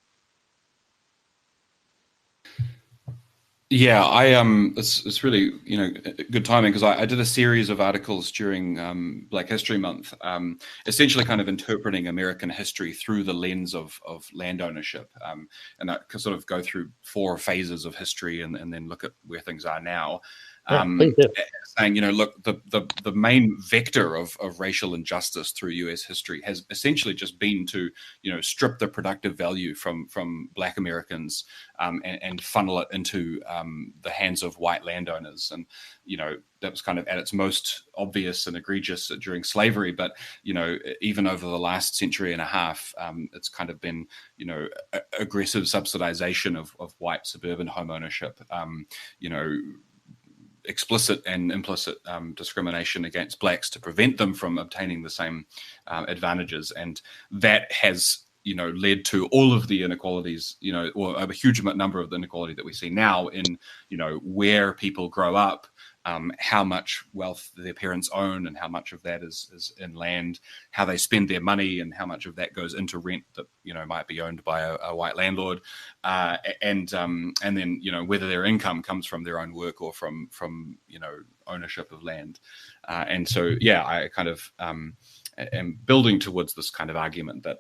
Speaker 4: Yeah, it's really good timing, because I did a series of articles during Black History Month, essentially kind of interpreting American history through the lens of land ownership, and I can sort of go through 4 phases of history and then look at where things are now.
Speaker 1: Please do.
Speaker 4: Saying, look, the main vector of racial injustice through US history has essentially just been to, strip the productive value from Black Americans and funnel it into the hands of white landowners. And, that was kind of at its most obvious and egregious during slavery. But, even over the last century and a half, it's kind of been, aggressive subsidization of white suburban home ownership, explicit and implicit discrimination against blacks to prevent them from obtaining the same advantages. And that has, led to all of the inequalities, or a huge number of the inequality that we see now in, where people grow up, how much wealth their parents own and how much of that is in land, how they spend their money and how much of that goes into rent that, might be owned by a white landlord, and then, whether their income comes from their own work or from ownership of land. And so, I kind of am building towards this kind of argument that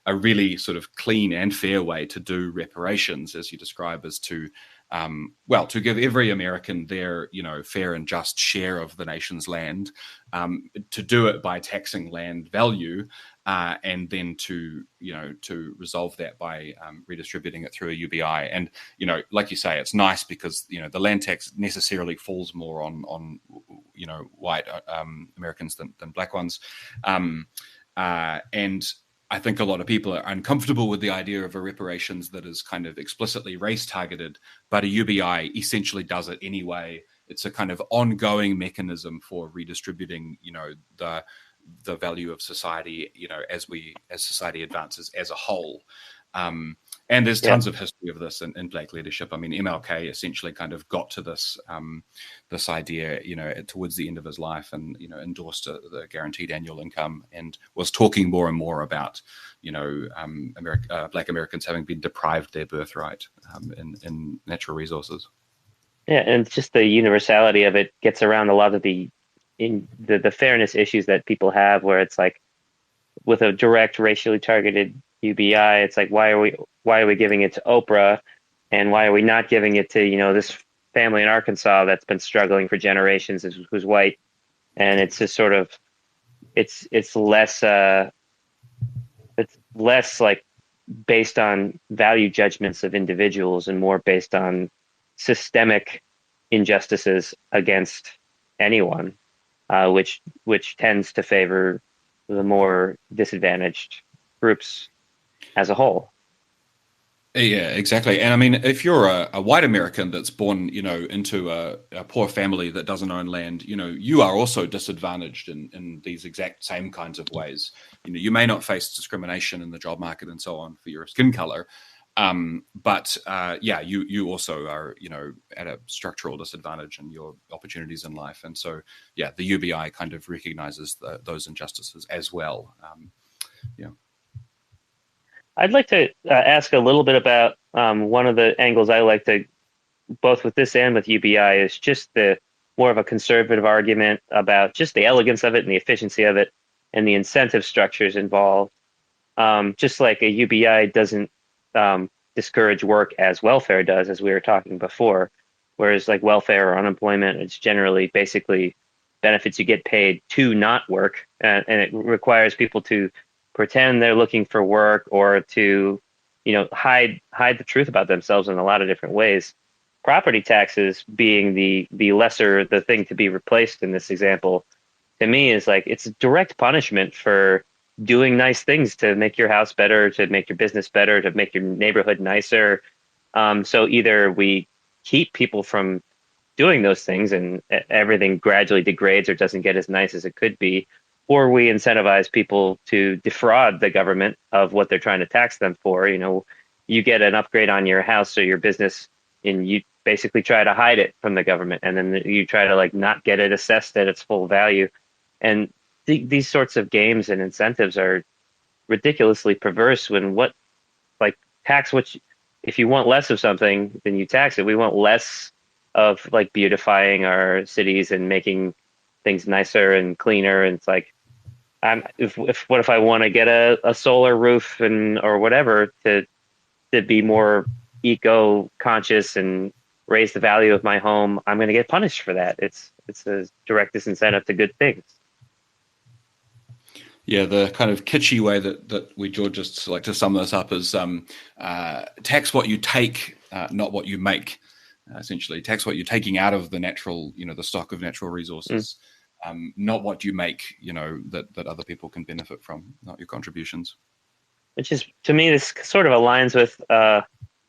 Speaker 4: a really sort of clean and fair way to do reparations, as you describe, is to to give every American their, fair and just share of the nation's land, to do it by taxing land value, and then to resolve that by redistributing it through a UBI. And, like you say, it's nice because, the land tax necessarily falls more on white Americans than black ones. And I think a lot of people are uncomfortable with the idea of a reparations that is kind of explicitly race targeted, but a UBI essentially does it anyway. It's a kind of ongoing mechanism for redistributing, the value of society, as society advances as a whole. And there's tons of history of this in Black leadership. I mean, MLK essentially kind of got to this this idea, towards the end of his life, and endorsed the guaranteed annual income, and was talking more and more about, Black Americans having been deprived their birthright in natural resources.
Speaker 3: Yeah, and just the universality of it gets around a lot of the fairness issues that people have, where it's like with a direct racially targeted UBI, it's like, why are we giving it to Oprah, and why are we not giving it to this family in Arkansas that's been struggling for generations, who's white? And it's just sort of it's less like based on value judgments of individuals and more based on systemic injustices against anyone, which tends to favor the more disadvantaged groups as a whole.
Speaker 4: Yeah, exactly. And I mean, if you're a white American that's born, into a poor family that doesn't own land, you are also disadvantaged in these exact same kinds of ways. You may not face discrimination in the job market and so on for your skin color, but you also are, at a structural disadvantage in your opportunities in life. And so, the UBI kind of recognizes those injustices as well.
Speaker 3: I'd like to ask a little bit about one of the angles I like to, both with this and with UBI, is just the more of a conservative argument about just the elegance of it and the efficiency of it and the incentive structures involved. Just like a UBI doesn't discourage work as welfare does, as we were talking before, whereas like welfare or unemployment, it's generally basically benefits you get paid to not work, and it requires people to pretend they're looking for work or to, hide the truth about themselves in a lot of different ways. Property taxes being the thing to be replaced in this example, to me, is like it's direct punishment for doing nice things to make your house better, to make your business better, to make your neighborhood nicer. So either we keep people from doing those things and everything gradually degrades or doesn't get as nice as it could be, or we incentivize people to defraud the government of what they're trying to tax them for. You get an upgrade on your house or your business, and you basically try to hide it from the government, and then you try to not get it assessed at its full value. And these sorts of games and incentives are ridiculously perverse. If you want less of something, then you tax it. We want less of beautifying our cities and making things nicer and cleaner. And it's like, what if I want to get a solar roof or whatever to be more eco conscious and raise the value of my home, I'm going to get punished for that. It's a direct disincentive to good things.
Speaker 4: Yeah, the kind of kitschy way that we Georgists like to sum this up is tax what you take, not what you make. Essentially, tax what you're taking out of the natural, the stock of natural resources, not what you make, that other people can benefit from, not your contributions.
Speaker 3: Which is, to me, this sort of aligns with, I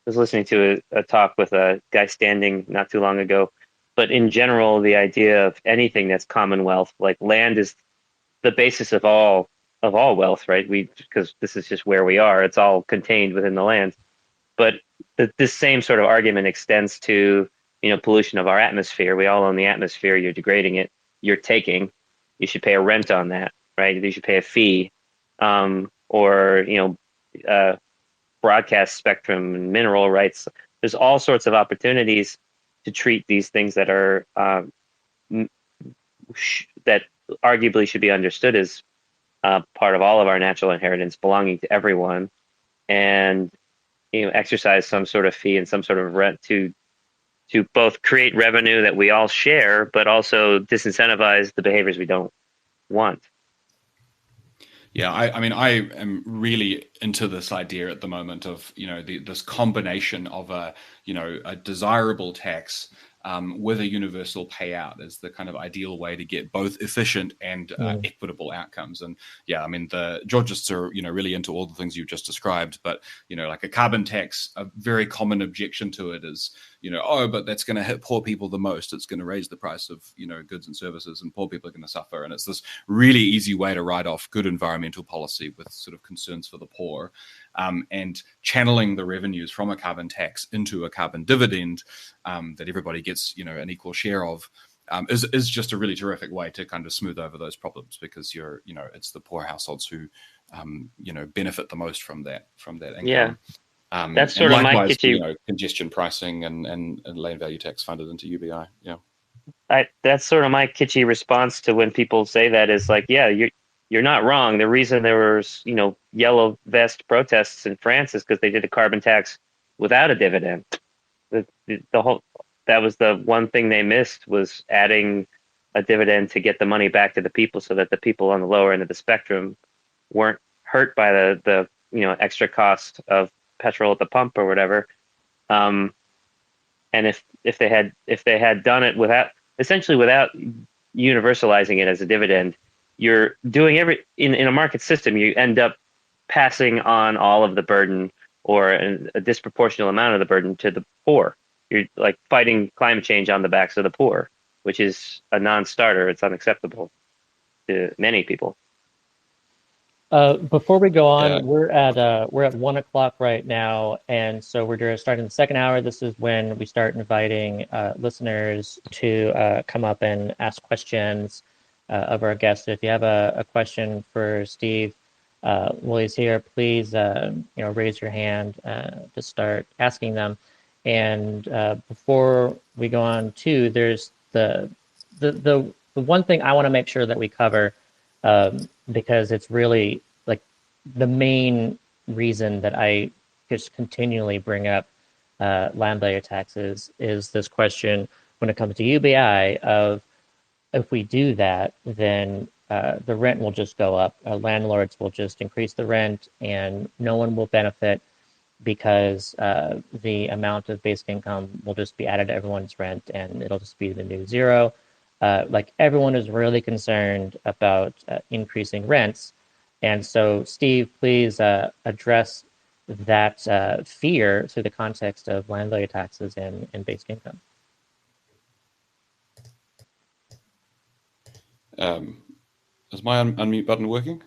Speaker 3: was listening to a talk with a guy standing not too long ago, but in general, the idea of anything that's commonwealth, like land is the basis of all wealth, right? Because this is just where we are. It's all contained within the land. But this same sort of argument extends to, pollution of our atmosphere. We all own the atmosphere. You're degrading it. You're taking. You should pay a rent on that, right? You should pay a fee, or broadcast spectrum and mineral rights. There's all sorts of opportunities to treat these things that are that arguably should be understood as part of all of our natural inheritance, belonging to everyone, and exercise some sort of fee and some sort of rent to both create revenue that we all share, but also disincentivize the behaviors we don't want.
Speaker 4: Yeah, I mean, I am really into this idea at the moment of, this combination of a desirable tax with a universal payout is the kind of ideal way to get both efficient and equitable outcomes. And yeah, I mean, the Georgists are, really into all the things you've just described, but, like a carbon tax, a very common objection to it is, but that's going to hit poor people the most. It's going to raise the price of, goods and services, and poor people are going to suffer. And it's this really easy way to write off good environmental policy with sort of concerns for the poor, and channeling the revenues from a carbon tax into a carbon dividend that everybody gets, an equal share of, is just a really terrific way to kind of smooth over those problems, because it's the poor households who, benefit the most from that income.
Speaker 3: Yeah. That's sort of my kitschy,
Speaker 4: congestion pricing and land value tax funded into UBI. Yeah.
Speaker 3: That's sort of my kitschy response to when people say that is like, yeah, you're not wrong. The reason there was, yellow vest protests in France is because they did a carbon tax without a dividend. That was the one thing they missed, was adding a dividend to get the money back to the people, so that the people on the lower end of the spectrum weren't hurt by the extra cost of petrol at the pump or whatever. And if they had done it without universalizing it as a dividend, you're doing in a market system, you end up passing on all of the burden, or a disproportionate amount of the burden, to the poor. You're like fighting climate change on the backs of the poor, which is a non-starter. It's unacceptable to many people.
Speaker 1: Before we go on, we're at 1:00 right now, and so we're starting the second hour. This is when we start inviting listeners to come up and ask questions of our guests. If you have a question for Steve while he's here, please raise your hand to start asking them. And before we go on, too, there's the one thing I want to make sure that we cover, because it's really like the main reason that I just continually bring up land value taxes, is this question when it comes to UBI of, if we do that, then the rent will just go up. Landlords will just increase the rent, and no one will benefit, because the amount of basic income will just be added to everyone's rent, and it'll just be the new zero. Like, everyone is really concerned about increasing rents. And so, Steve, please address that fear through the context of land value taxes and basic income.
Speaker 4: Is my unmute button working?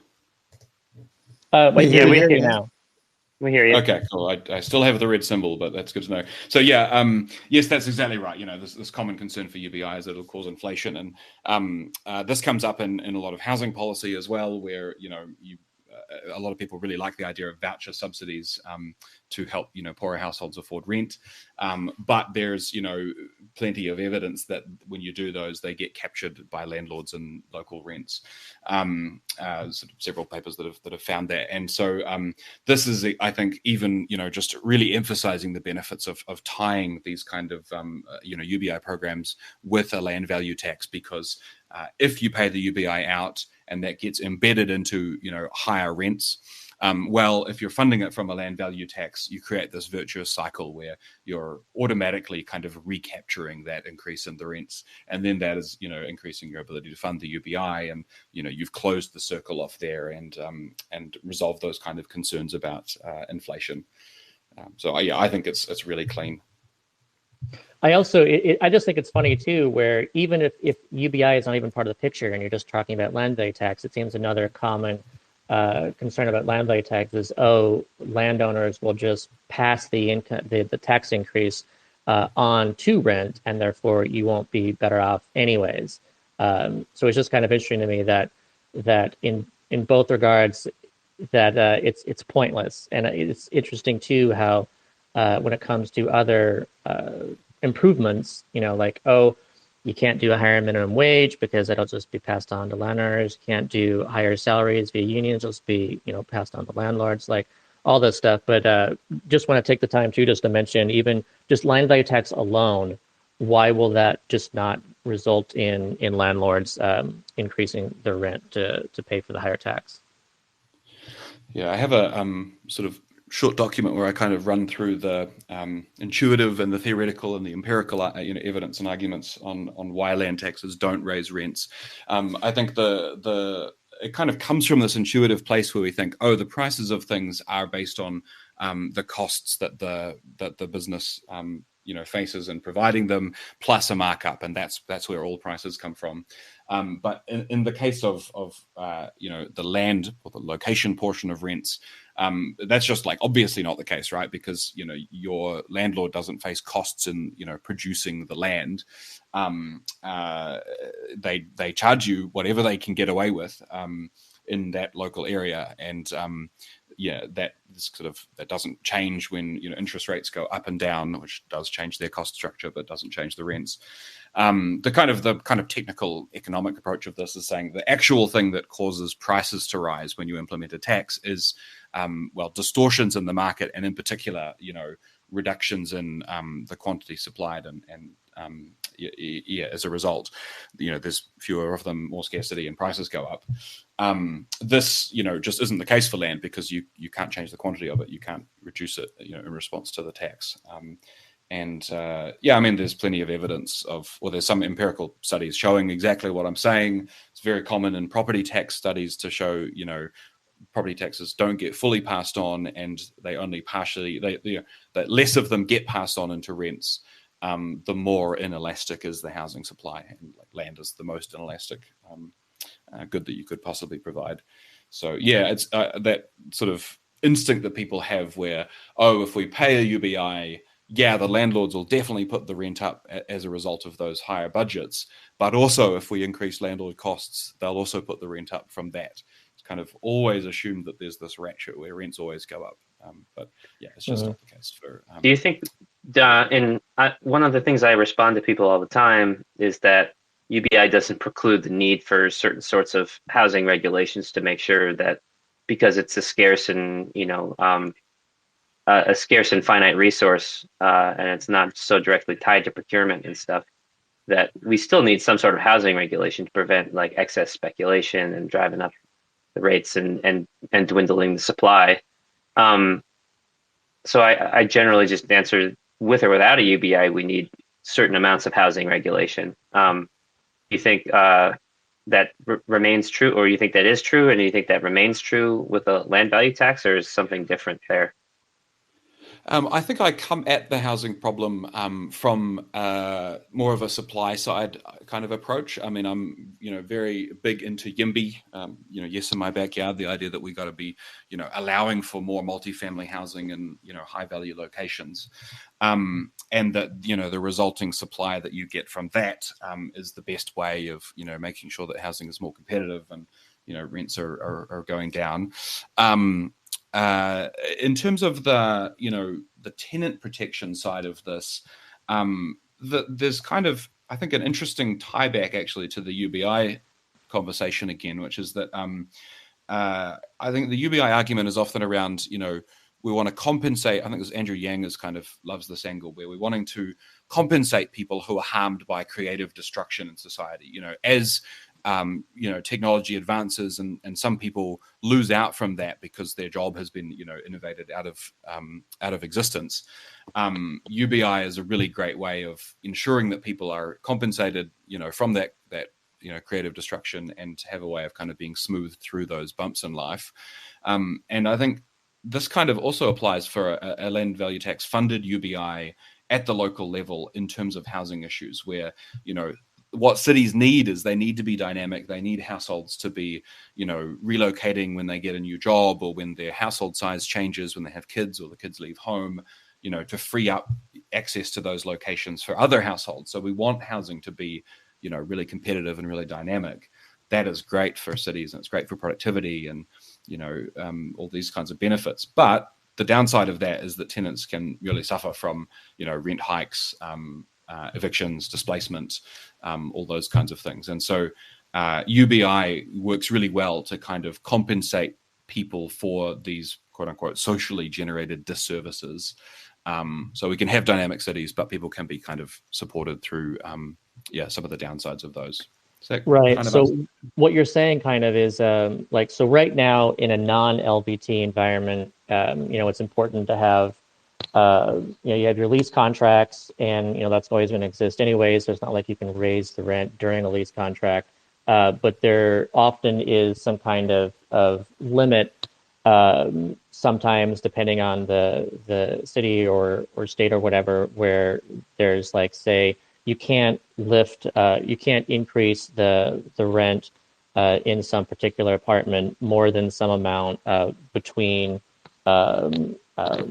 Speaker 1: We hear you now.
Speaker 3: We hear you.
Speaker 4: Okay, cool. I still have the red symbol, but that's good to know. So yeah, yes, that's exactly right. This common concern for UBI is that it'll cause inflation, and this comes up in a lot of housing policy as well, where a lot of people really like the idea of voucher subsidies to help poorer households afford rent, but there's plenty of evidence that when you do those, they get captured by landlords and local rents. Sort of several papers that have found that, and so this is, I think, even just really emphasizing the benefits of tying these kind of UBI programs with a land value tax, because if you pay the UBI out and that gets embedded into higher rents. Well, if you're funding it from a land value tax, you create this virtuous cycle where you're automatically kind of recapturing that increase in the rents, and then that is, increasing your ability to fund the UBI, and you've closed the circle off there, and resolved those kind of concerns about inflation. So I think it's really clean.
Speaker 1: I also, I just think it's funny too, where even if UBI is not even part of the picture and you're just talking about land value tax, it seems another common concern about land value tax is, landowners will just pass the tax increase on to rent, and therefore you won't be better off anyways. So it's just kind of interesting to me that in both regards that it's pointless, and it's interesting too how when it comes to other improvements, you can't do a higher minimum wage because it'll just be passed on to landowners. You can't do higher salaries via unions; it'll just be passed on to landlords, like all this stuff. But just want to take the time too, just to mention, even just land value tax alone, why will that just not result in landlords increasing their rent to pay for the higher tax?
Speaker 4: Yeah, I have a sort of short document where I kind of run through the intuitive and the theoretical and the empirical evidence and arguments on why land taxes don't raise rents. I think it kind of comes from this intuitive place where we think, the prices of things are based on the costs that the business faces in providing them, plus a markup, and that's where all prices come from. But in the case of the land or the location portion of rents, that's just obviously not the case, right? Because your landlord doesn't face costs in producing the land. They charge you whatever they can get away with in that local area, and that doesn't change when interest rates go up and down, which does change their cost structure but doesn't change the rents. The kind of technical economic approach of this is saying the actual thing that causes prices to rise when you implement a tax is distortions in the market, and in particular reductions in the quantity supplied, and as a result there's fewer of them, more scarcity, and prices go up. This just isn't the case for land, because you can't change the quantity of it, you can't reduce it in response to the tax. There's plenty of evidence there's some empirical studies showing exactly what I'm saying. It's very common in property tax studies to show property taxes don't get fully passed on, and they only partially, that less of them get passed on into rents, the more inelastic is the housing supply, and land is the most inelastic good that you could possibly provide. So it's that sort of instinct that people have where, if we pay a UBI, the landlords will definitely put the rent up as a result of those higher budgets, but also if we increase landlord costs, they'll also put the rent up from that. It's kind of always assumed that there's this ratchet where rents always go up, but it's just not the case for.
Speaker 3: Do you think? One of the things I respond to people all the time is that UBI doesn't preclude the need for certain sorts of housing regulations to make sure that, because it's a scarce and finite resource, and it's not so directly tied to procurement and stuff, that we still need some sort of housing regulation to prevent excess speculation and driving up the rates and dwindling the supply. So I generally just answer, with or without a UBI, we need certain amounts of housing regulation. You think that remains true, or you think that is true, and you think that remains true with a land value tax, or is something different there?
Speaker 4: I think I come at the housing problem from more of a supply side kind of approach. I mean, I'm very big into YIMBY. Yes, in my backyard, the idea that we got to be allowing for more multifamily housing in high value locations, and that the resulting supply that you get from that is the best way of making sure that housing is more competitive and rents are going down. In terms of the tenant protection side of this, there's kind of, I think, an interesting tie back actually to the UBI conversation again, which is that I think the UBI argument is often around, we want to compensate. I think this Andrew Yang is kind of loves this angle where we're wanting to compensate people who are harmed by creative destruction in society. As technology advances and some people lose out from that because their job has been, innovated out of existence. UBI is a really great way of ensuring that people are compensated, from that creative destruction, and to have a way of kind of being smoothed through those bumps in life. And I think this kind of also applies for a land value tax funded UBI at the local level in terms of housing issues, where, what cities need is they need to be dynamic. They need households to be, relocating when they get a new job, or when their household size changes, when they have kids or the kids leave home, to free up access to those locations for other households. So we want housing to be, really competitive and really dynamic. That is great for cities, and it's great for productivity and, all these kinds of benefits. But the downside of that is that tenants can really suffer from, rent hikes, evictions, displacement, all those kinds of things. And so UBI works really well to kind of compensate people for these quote unquote socially generated disservices. So we can have dynamic cities, but people can be kind of supported through some of the downsides of those.
Speaker 1: Right. Kind of so what you're saying kind of is so right now in a non-LVT environment, it's important to have you have your lease contracts, and that's always going to exist anyways. So it's not like you can raise the rent during a lease contract, but there often is some kind of limit. Sometimes, depending on the city or state or whatever, where there's say you can't increase the rent in some particular apartment more than some amount between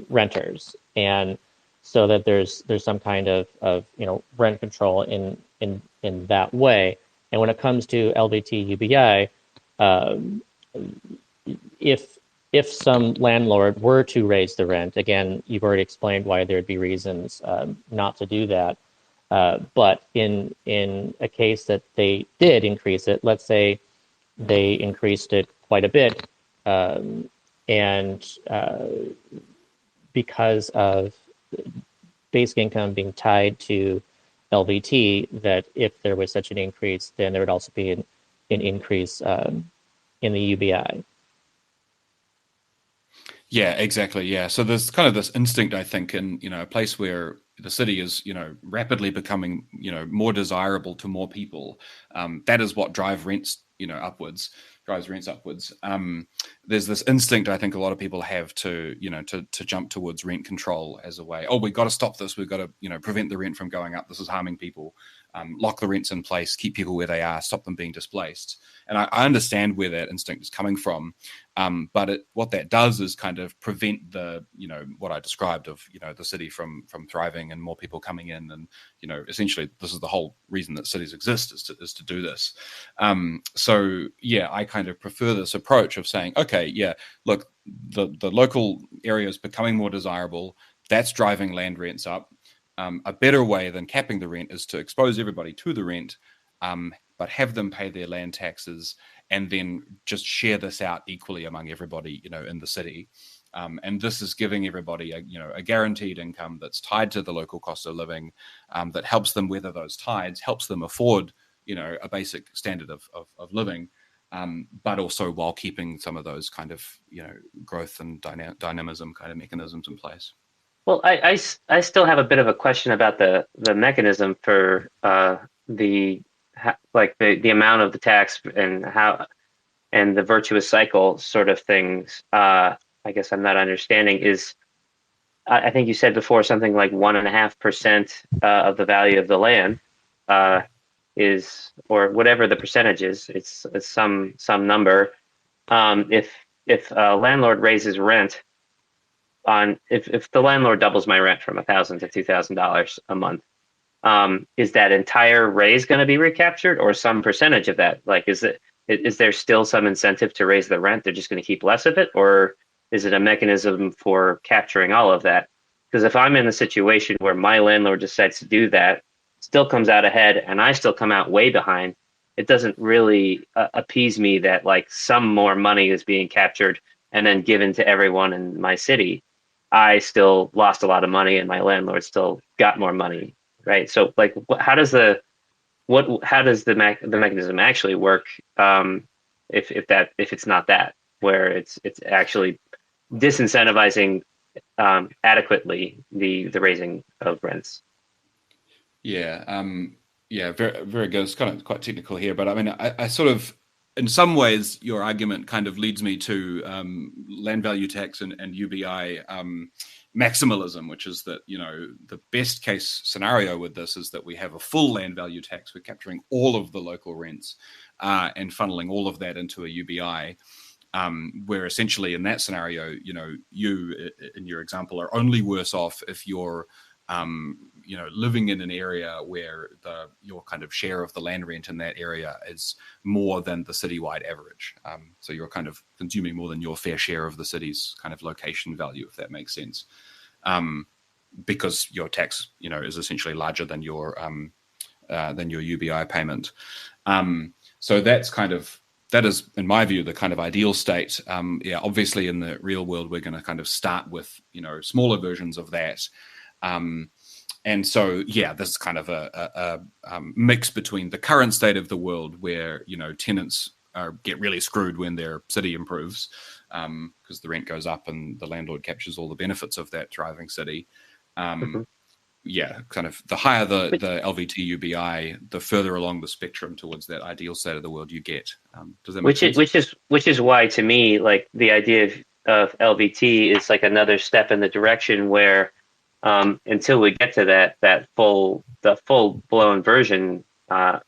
Speaker 1: renters, and so that there's some kind of rent control in that way. And when it comes to LVT UBI, if some landlord were to raise the rent, again, you've already explained why there'd be reasons not to do that. But in a case that they did increase it, let's say they increased it quite a bit, and because of basic income being tied to LVT, that if there was such an increase, then there would also be an increase in the UBI.
Speaker 4: Yeah, exactly. Yeah. So there's kind of this instinct, I think, in, a place where the city is, rapidly becoming, more desirable to more people. That is what drives rents upwards. There's this instinct, I think, a lot of people have to jump towards rent control as a way. Oh, we've got to stop this. We've got to, prevent the rent from going up. This is harming people. Lock the rents in place, keep people where they are, stop them being displaced. And I understand where that instinct is coming from. But what that does is kind of prevent the, what I described of, the city from thriving and more people coming in. And, essentially this is the whole reason that cities exist, is to do this. So yeah, I kind of prefer this approach of saying, okay, yeah, look, the local area is becoming more desirable. That's driving land rents up. A better way than capping the rent is to expose everybody to the rent, but have them pay their land taxes, and then just share this out equally among everybody, in the city. And this is giving everybody a guaranteed income that's tied to the local cost of living, that helps them weather those tides, helps them afford, a basic standard of living, but also while keeping some of those kind of, growth and dynamism kind of mechanisms in place.
Speaker 3: Well, I still have a bit of a question about the mechanism for the amount of the tax and how, and the virtuous cycle sort of things. I guess I'm not understanding is, I think you said before something like 1.5% of the value of the land is, or whatever the percentage is, it's some number. If a landlord raises rent on, if the landlord doubles my rent from $1,000 to $2,000 a month, is that entire raise going to be recaptured, or some percentage of that? Like, is there still some incentive to raise the rent? They're just going to keep less of it, or is it a mechanism for capturing all of that? Because if I'm in a situation where my landlord decides to do that, still comes out ahead and I still come out way behind, it doesn't really appease me that like some more money is being captured and then given to everyone in my city. I still lost a lot of money and my landlord still got more money, right? So like, how does the mechanism actually work, if it's not that, where it's actually disincentivizing adequately the raising of rents?
Speaker 4: Yeah, yeah, very, very good. It's kind of quite technical here, but I mean, I sort of, in some ways, your argument kind of leads me to land value tax and UBI maximalism, which is that, you know, the best case scenario with this is that we have a full land value tax. We're capturing all of the local rents and funneling all of that into a UBI. Where essentially in that scenario, you know, you in your example are only worse off if you're you know, living in an area where your kind of share of the land rent in that area is more than the citywide average. So you're kind of consuming more than your fair share of the city's kind of location value, if that makes sense. Because your tax, you know, is essentially larger than your UBI payment. So that is, in my view, the kind of ideal state. Yeah, obviously in the real world, we're going to kind of start with, you know, smaller versions of that. And so, yeah, this is kind of a mix between the current state of the world where, you know, tenants get really screwed when their city improves because the rent goes up and the landlord captures all the benefits of that thriving city. Yeah, kind of the higher the LVT UBI, the further along the spectrum towards that ideal state of the world you get. Does that make sense?
Speaker 3: Which is why, to me, like the idea of LVT is like another step in the direction where until we get to the full blown version, I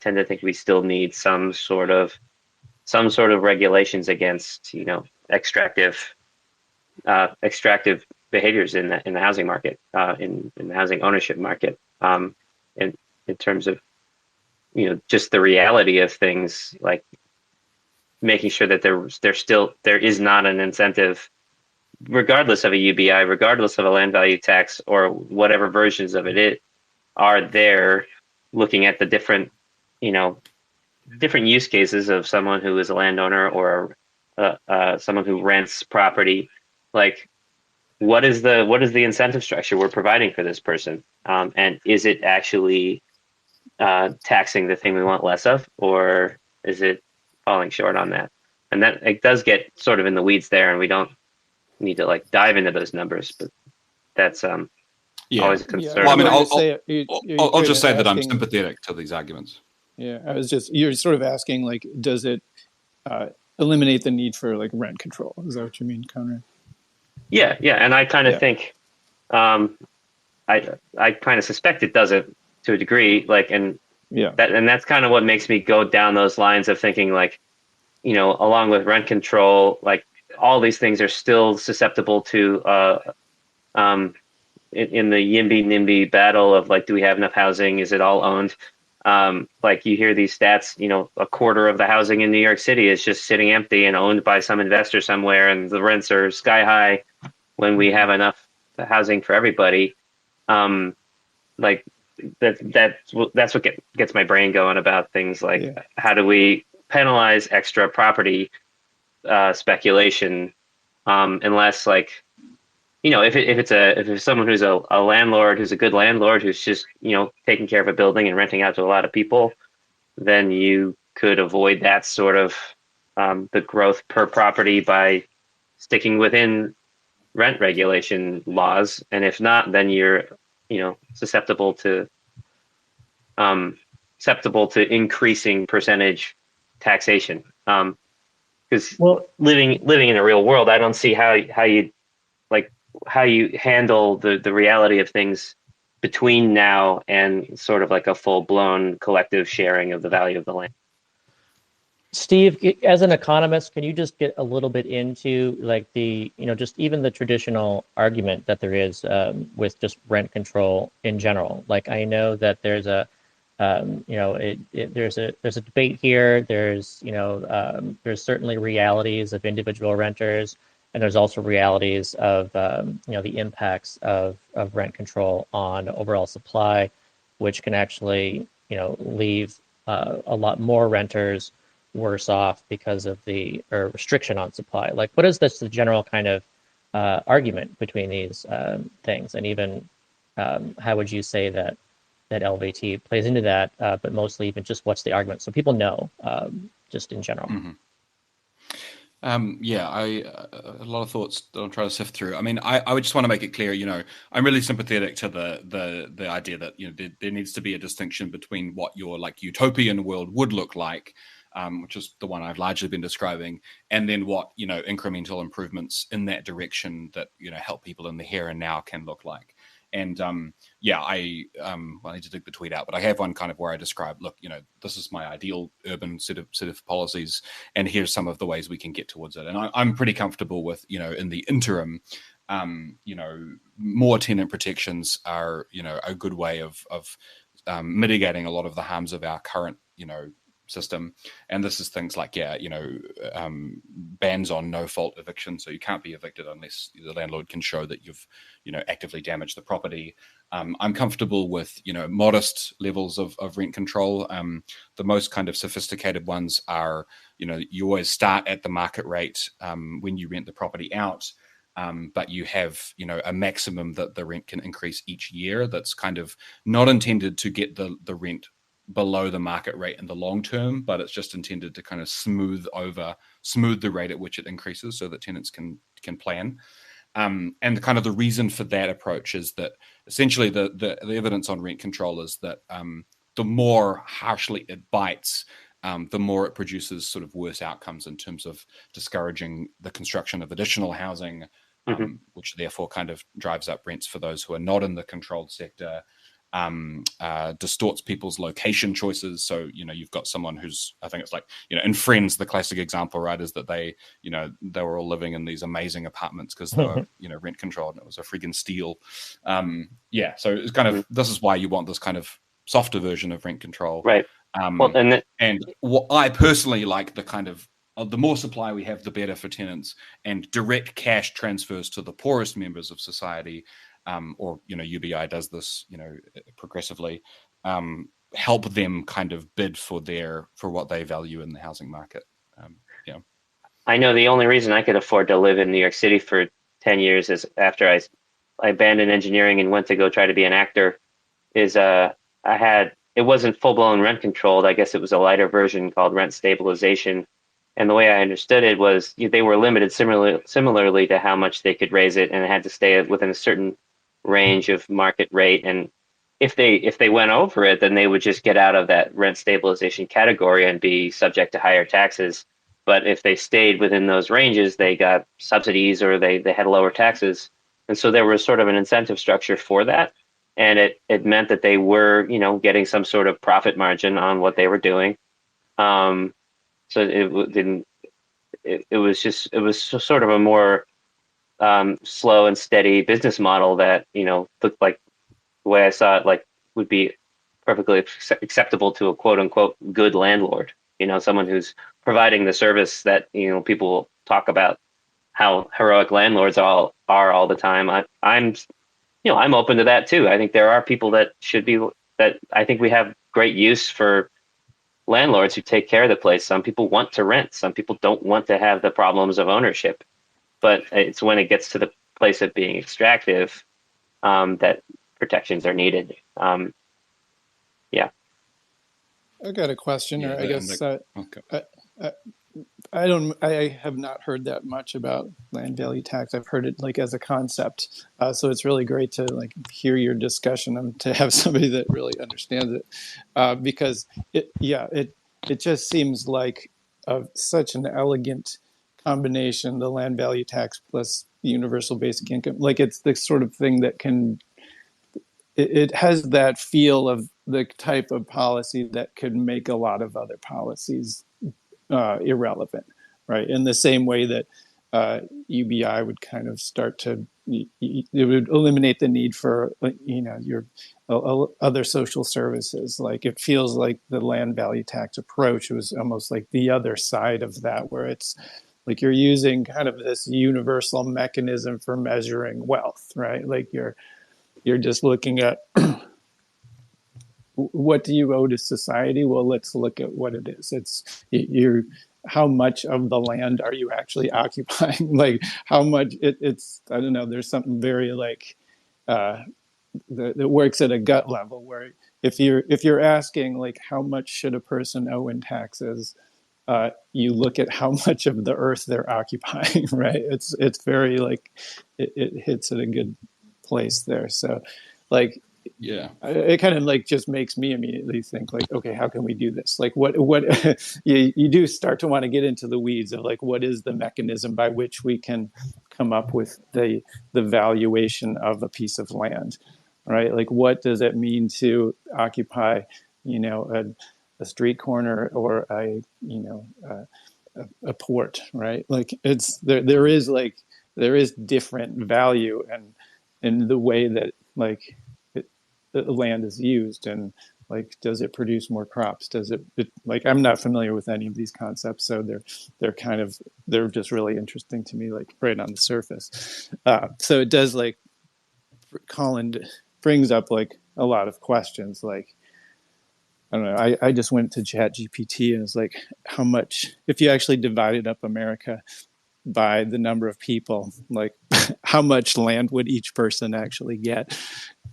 Speaker 3: tend to think we still need some sort of regulations against, you know, extractive behaviors in the housing market, in the housing ownership market, in terms of, you know, just the reality of things, like making sure that there is not an incentive, regardless of a UBI, regardless of a land value tax, or whatever versions of it are there, looking at the different use cases of someone who is a landowner or someone who rents property. Like, what is the incentive structure we're providing for this person? And is it actually taxing the thing we want less of, or is it falling short on that? And that it does get sort of in the weeds there, and we don't need to like dive into those numbers, but that's always a concern.
Speaker 4: Well, I mean, I'll just say that I'm sympathetic to these arguments.
Speaker 2: Yeah, you're sort of asking, like, does it eliminate the need for like rent control? Is that what you mean, Conrad?
Speaker 3: Yeah, and I kind of think, I kind of suspect it doesn't, to a degree, like, and that's kind of what makes me go down those lines of thinking, like, you know, along with rent control, like all these things are still susceptible to in the YIMBY-NIMBY battle of like, do we have enough housing? Is it all owned? Like you hear these stats, you know, a quarter of the housing in New York City is just sitting empty and owned by some investor somewhere, and the rents are sky high when we have enough housing for everybody. Like that's what gets my brain going about things like, how do we penalize extra property speculation, unless, like, you know, if it's someone who's a landlord, who's a good landlord, who's just, you know, taking care of a building and renting out to a lot of people, then you could avoid that sort of the growth per property by sticking within rent regulation laws. And if not, then you're, you know, susceptible to increasing percentage taxation. Because living in a real world, I don't see how you handle the reality of things between now and sort of like a full-blown collective sharing of the value of the land.
Speaker 1: Steve, as an economist, can you just get a little bit into like the, you know, just even the traditional argument that there is with just rent control in general? Like, I know that there's a you know, there's a debate here. There's, you know, there's certainly realities of individual renters, and there's also realities of you know, the impacts of rent control on overall supply. which can actually, leave a lot more renters worse off because of the restriction on supply. Like, what is the general kind of argument between these things, and even how would you say that LVT plays into that, but mostly even just what's the argument, so people know, just in general.
Speaker 4: Mm-hmm. A lot of thoughts that I'm trying to sift through. I mean, I would just want to make it clear, I'm really sympathetic to the idea that, there needs to be a distinction between what your like utopian world would look like, which is the one I've largely been describing, and then what, incremental improvements in that direction that, help people in the here and now can look like. And I need to dig the tweet out, but I have one kind of where I describe, look, this is my ideal urban set of policies, and here's some of the ways we can get towards it. And I'm pretty comfortable with, in the interim, more tenant protections are, a good way of mitigating a lot of the harms of our current, system. And this is things like, bans on no fault eviction. So you can't be evicted unless the landlord can show that you've, actively damaged the property. I'm comfortable with, modest levels of rent control. The most kind of sophisticated ones are, you always start at the market rate when you rent the property out. But you have, a maximum that the rent can increase each year. That's kind of not intended to get the rent below the market rate in the long term, but it's just intended to kind of smooth the rate at which it increases so that tenants can plan. And kind of the reason for that approach is that essentially the evidence on rent control is that the more harshly it bites, the more it produces sort of worse outcomes in terms of discouraging the construction of additional housing, which therefore kind of drives up rents for those who are not in the controlled sector. Distorts people's location choices. So, you've got someone who's, I think it's like, in Friends, the classic example, right, is that they were all living in these amazing apartments because they were, rent controlled, and it was a friggin' steal. So it's kind of, this is why you want this kind of softer version of rent control.
Speaker 3: Right.
Speaker 4: And what I personally like, the kind of, the more supply we have, the better for tenants, and direct cash transfers to the poorest members of society, or UBI does this progressively, help them kind of bid for what they value in the housing market.
Speaker 3: I know the only reason I could afford to live in New York City for 10 years is after I abandoned engineering and went to go try to be an actor, is it wasn't full-blown rent controlled. I guess it was a lighter version called rent stabilization. And the way I understood it was they were limited similarly to how much they could raise it, and it had to stay within a certain range of market rate. And if they went over it, then they would just get out of that rent stabilization category and be subject to higher taxes. But if they stayed within those ranges, they got subsidies, or they had lower taxes. And so there was sort of an incentive structure for that. And it meant that they were, getting some sort of profit margin on what they were doing. So it was sort of a more slow and steady business model that, looked like, the way I saw it, like, would be perfectly acceptable to a quote unquote good landlord, someone who's providing the service that, people talk about how heroic landlords are all the time. I'm open to that too. I think there are people that I think we have great use for landlords who take care of the place. Some people want to rent. Some people don't want to have the problems of ownership. But it's when it gets to the place of being extractive that protections are needed.
Speaker 2: I got a question, or I guess
Speaker 4: okay.
Speaker 2: I have not heard that much about land value tax. I've heard it like as a concept, so it's really great to like hear your discussion and to have somebody that really understands it, because it just seems like such an elegant combination, the land value tax plus the universal basic income. Like, it's the sort of thing that it has that feel of the type of policy that could make a lot of other policies irrelevant, right? In the same way that UBI would kind of start to, it would eliminate the need for, your other social services. Like, it feels like the land value tax approach was almost like the other side of that, where it's like you're using kind of this universal mechanism for measuring wealth, right? Like you're just looking at what do you owe to society? Well, let's look at what it is. You're how much of the land are you actually occupying? Like how much it's I don't know. There's something very like that works at a gut level where if you're asking like how much should a person owe in taxes, you look at how much of the earth they're occupying, right? It's very like it hits at a good place there. So, like,
Speaker 4: yeah,
Speaker 2: it kind of like just makes me immediately think like, okay, how can we do this? Like, what you do start to want to get into the weeds of like, what is the mechanism by which we can come up with the valuation of a piece of land, right? Like, what does it mean to occupy, you know, a street corner or a port, right? Like it's there is like there is different value and in the way that like the land is used and like does it produce more crops, does it like I'm not familiar with any of these concepts, so they're kind of they're just really interesting to me like right on the surface. So it does like Colin brings up like a lot of questions like I don't know. I just went to Chat GPT and it's like, how much, if you actually divided up America by the number of people, like how much land would each person actually get?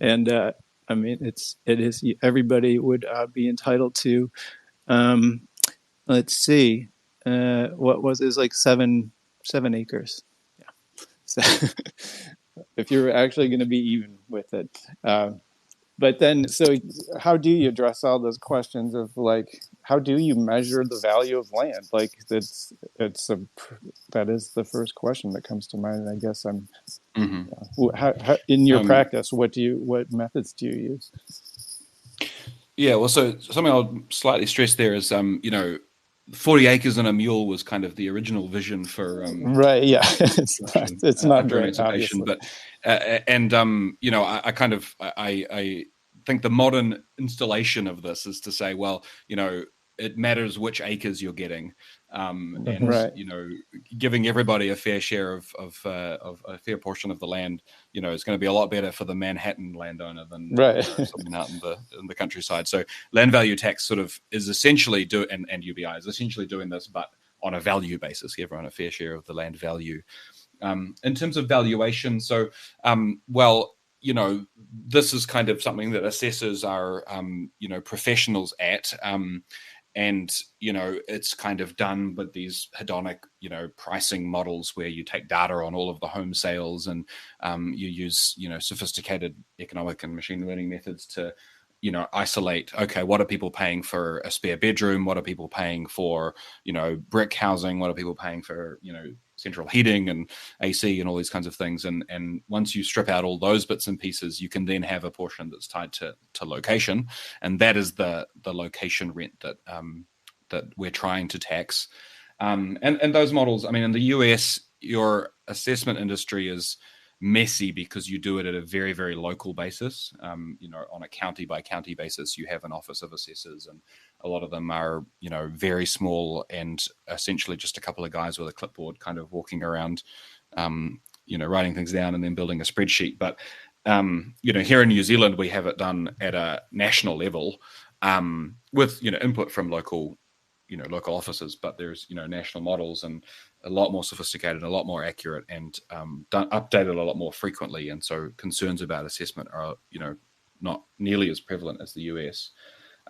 Speaker 2: And I mean, it is, everybody would be entitled to, um, let's see, what was it? It was like 7 acres. Yeah. So if you're actually going to be even with it. But then, so how do you address all those questions of like, how do you measure the value of land? Like that is the first question that comes to mind. And I guess how, in your practice, what methods do you use?
Speaker 4: Yeah, well, so something I'll slightly stress there is, 40 acres and a mule was kind of the original vision for
Speaker 2: right. Yeah, it's not
Speaker 4: during
Speaker 2: great,
Speaker 4: occupation,
Speaker 2: obviously.
Speaker 4: but I kind of I think the modern installation of this is to say, well, it matters which acres you're getting, and
Speaker 2: right.
Speaker 4: giving everybody a fair share of a fair portion of the land, is going to be a lot better for the Manhattan landowner than
Speaker 2: right.
Speaker 4: someone out in the countryside. So land value tax sort of is essentially and UBI is essentially doing this, but on a value basis, give everyone a fair share of the land value. In terms of valuation, so this is kind of something that assessors are professionals at. And it's kind of done with these hedonic pricing models where you take data on all of the home sales and you use sophisticated economic and machine learning methods to isolate, okay, what are people paying for a spare bedroom, what are people paying for brick housing, what are people paying for central heating and AC and all these kinds of things. And once you strip out all those bits and pieces, you can then have a portion that's tied to location, and that is the location rent that we're trying to tax. And those models, I mean, in the US, your assessment industry is messy because you do it at a very, very local basis. On a county by county basis, you have an office of assessors, and a lot of them are, very small and essentially just a couple of guys with a clipboard kind of walking around, writing things down and then building a spreadsheet. But, here in New Zealand, we have it done at a national level with, input from local offices, but there's, national models and a lot more sophisticated, a lot more accurate, and updated a lot more frequently. And so concerns about assessment are, not nearly as prevalent as the US.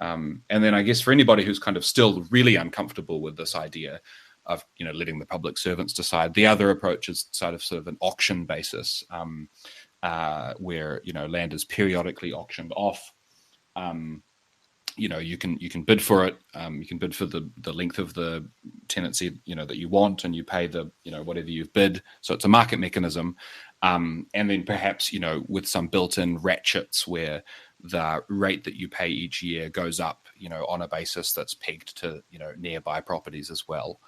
Speaker 4: And then I guess for anybody who's kind of still really uncomfortable with this idea of, letting the public servants decide, the other approach is sort of an auction basis, where, land is periodically auctioned off. You can bid for it. You can bid for the length of the tenancy, that you want, and you pay the, whatever you've bid. So it's a market mechanism. And then perhaps, with some built-in ratchets where the rate that you pay each year goes up, on a basis that's pegged to, nearby properties as well.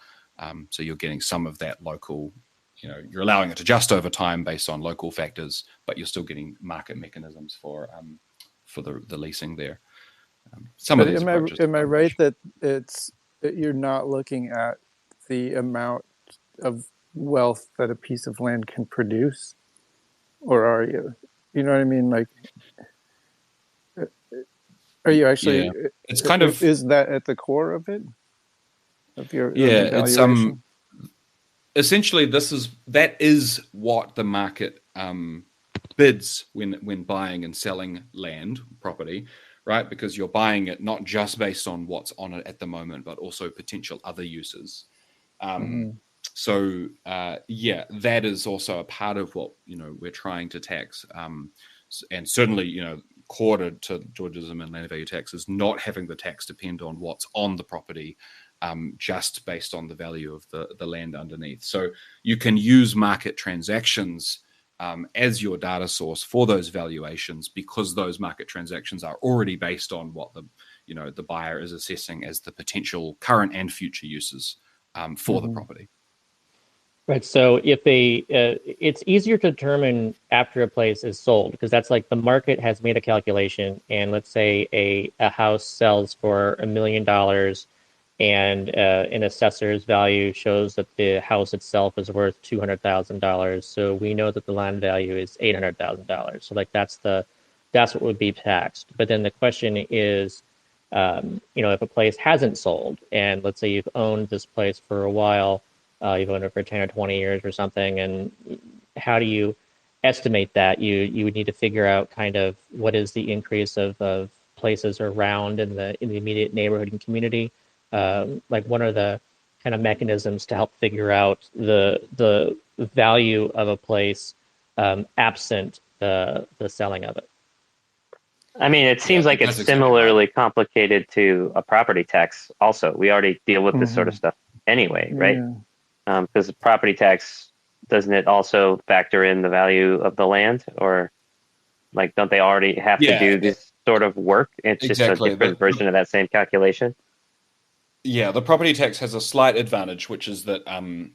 Speaker 4: So you're getting some of that local, you're allowing it to adjust over time based on local factors, but you're still getting market mechanisms for the leasing there. Some of these approaches.
Speaker 2: Am I right that you're not looking at the amount of wealth that a piece of land can produce, or are you? You know what I mean? Like, Are you actually?
Speaker 4: Yeah, it's kind of
Speaker 2: Is that at the core of it? Of the
Speaker 4: it's
Speaker 2: valuation?
Speaker 4: essentially that is what the market bids when buying and selling land property, right? Because you're buying it not just based on what's on it at the moment, but also potential other uses.
Speaker 2: Mm-hmm.
Speaker 4: So yeah, that is also a part of what we're trying to tax, and certainly core to Georgism and land value tax is not having the tax depend on what's on the property, just based on the value of the land underneath. So you can use market transactions as your data source for those valuations, because those market transactions are already based on what the buyer is assessing as the potential current and future uses for the property.
Speaker 1: Right. So it's easier to determine after a place is sold, because that's like the market has made a calculation, and let's say a house sells for $1 million, and an assessor's value shows that the house itself is worth $200,000. So we know that the land value is $800,000. So like that's what would be taxed. But then the question is, if a place hasn't sold, and let's say you've owned this place for a while, you've owned it for 10 or 20 years or something, and how do you estimate that? You would need to figure out kind of what is the increase of places around in the immediate neighborhood and community. Like, what are the kind of mechanisms to help figure out the value of a place absent the selling of it?
Speaker 3: I mean, it seems like it's similarly complicated to a property tax also. We already deal with this sort of stuff anyway, right? Because property tax, doesn't it also factor in the value of the land? Or like, don't they already have to do this sort of work? It's just a different version of that same calculation.
Speaker 4: Yeah, the property tax has a slight advantage, which is that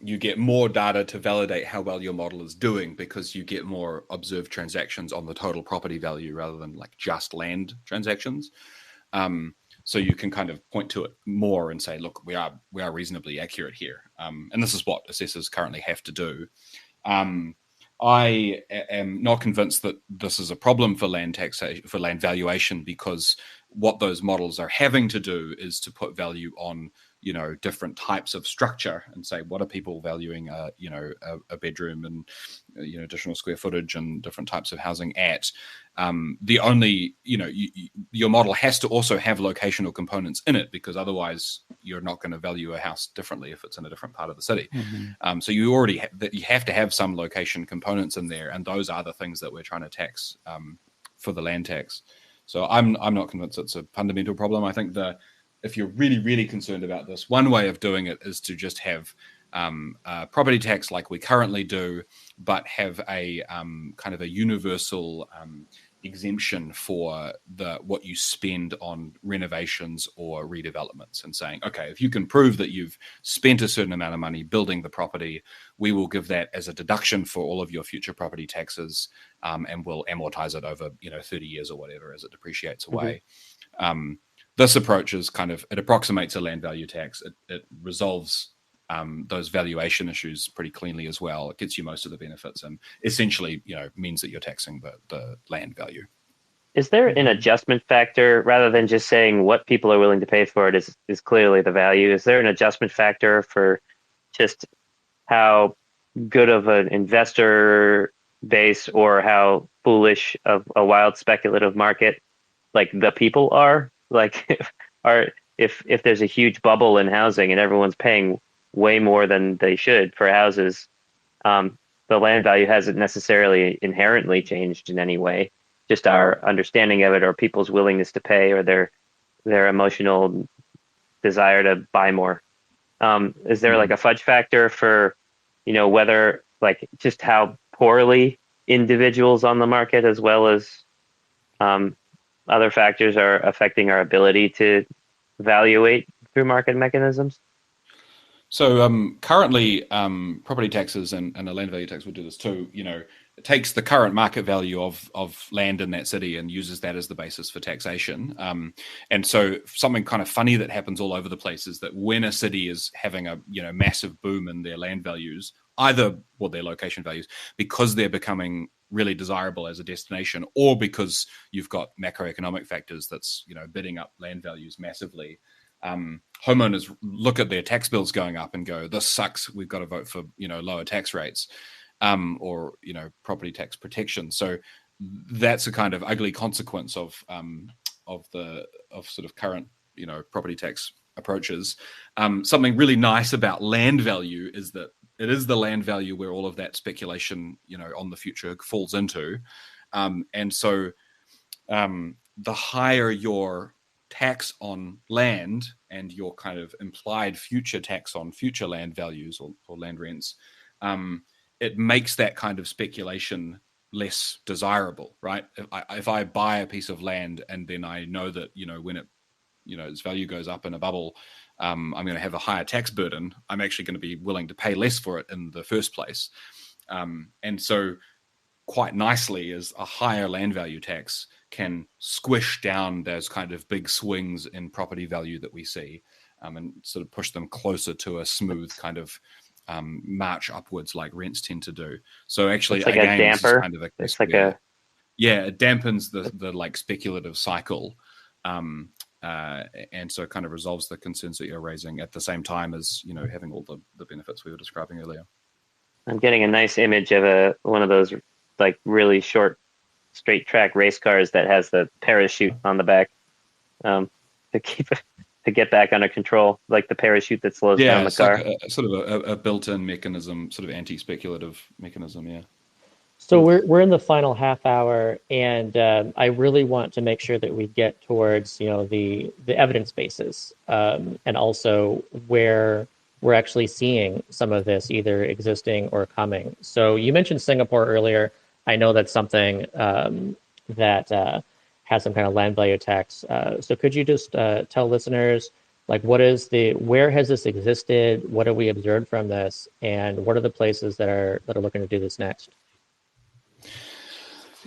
Speaker 4: you get more data to validate how well your model is doing, because you get more observed transactions on the total property value rather than like just land transactions. So you can kind of point to it more and say, look, we are reasonably accurate here. And this is what assessors currently have to do. I am not convinced that this is a problem for land taxation, for land valuation, because what those models are having to do is to put value on, different types of structure and say, what are people valuing, a bedroom and, additional square footage and different types of housing at. The only, your model has to also have locational components in it, because otherwise you're not going to value a house differently if it's in a different part of the city. So you already you have to have some location components in there, and those are the things that we're trying to tax for the land tax. So I'm not convinced it's a fundamental problem. I think if you're really, really concerned about this, one way of doing it is to just have property tax like we currently do, but have a kind of a universal exemption for what you spend on renovations or redevelopments, and saying, okay, if you can prove that you've spent a certain amount of money building the property, we will give that as a deduction for all of your future property taxes, and we'll amortize it over 30 years or whatever as it depreciates away. This approach is it approximates a land value tax. It resolves those valuation issues pretty cleanly as well. It gets you most of the benefits, and essentially, means that you're taxing the land value.
Speaker 3: Is there an adjustment factor, rather than just saying what people are willing to pay for it is clearly the value? Is there an adjustment factor for just how good of an investor base or how foolish of a wild speculative market like the people are? Like, if there's a huge bubble in housing and everyone's paying way more than they should for houses, the land value hasn't necessarily inherently changed in any way. Just our understanding of it, or people's willingness to pay, or their emotional desire to buy more. Is there like a fudge factor for, whether, like, just how poorly individuals on the market, as well as other factors, are affecting our ability to evaluate through market mechanisms?
Speaker 4: So currently, property taxes and a land value tax would do this too. It takes the current market value of land in that city and uses that as the basis for taxation. And so something kind of funny that happens all over the place is that when a city is having a massive boom in their land values, either their location values, because they're becoming really desirable as a destination, or because you've got macroeconomic factors that's, bidding up land values massively. Homeowners look at their tax bills going up and go, this sucks, we've got to vote for, lower tax rates, or, property tax protection. So that's a kind of ugly consequence of sort of current, property tax approaches. Something really nice about land value is that it is the land value where all of that speculation, on the future falls into. And so the higher your tax on land and your kind of implied future tax on future land values or land rents, it makes that kind of speculation less desirable, right? If I buy a piece of land and then I know that, when it, its value goes up in a bubble, I'm going to have a higher tax burden. I'm actually going to be willing to pay less for it in the first place. And so quite nicely is a higher land value tax can squish down those kind of big swings in property value that we see, and sort of push them closer to a smooth kind of march upwards like rents tend to do. So actually,
Speaker 3: it's like
Speaker 4: again,
Speaker 3: a damper.
Speaker 4: Kind of
Speaker 3: It's like a
Speaker 4: it dampens the like speculative cycle, and so it kind of resolves the concerns that you're raising at the same time as having all the benefits we were describing earlier. I'm
Speaker 3: getting a nice image of one of those like really short straight track race cars that has the parachute on the back, to get back under control, like the parachute that slows down the car.
Speaker 4: Like sort of a built-in mechanism, sort of anti-speculative mechanism. Yeah.
Speaker 1: So we're in the final half hour, and I really want to make sure that we get towards the evidence bases, and also where we're actually seeing some of this either existing or coming. So you mentioned Singapore earlier. I know that's something that has some kind of land value tax. So could you just tell listeners, like, where has this existed? What have we observed from this? And what are the places that are looking to do this next?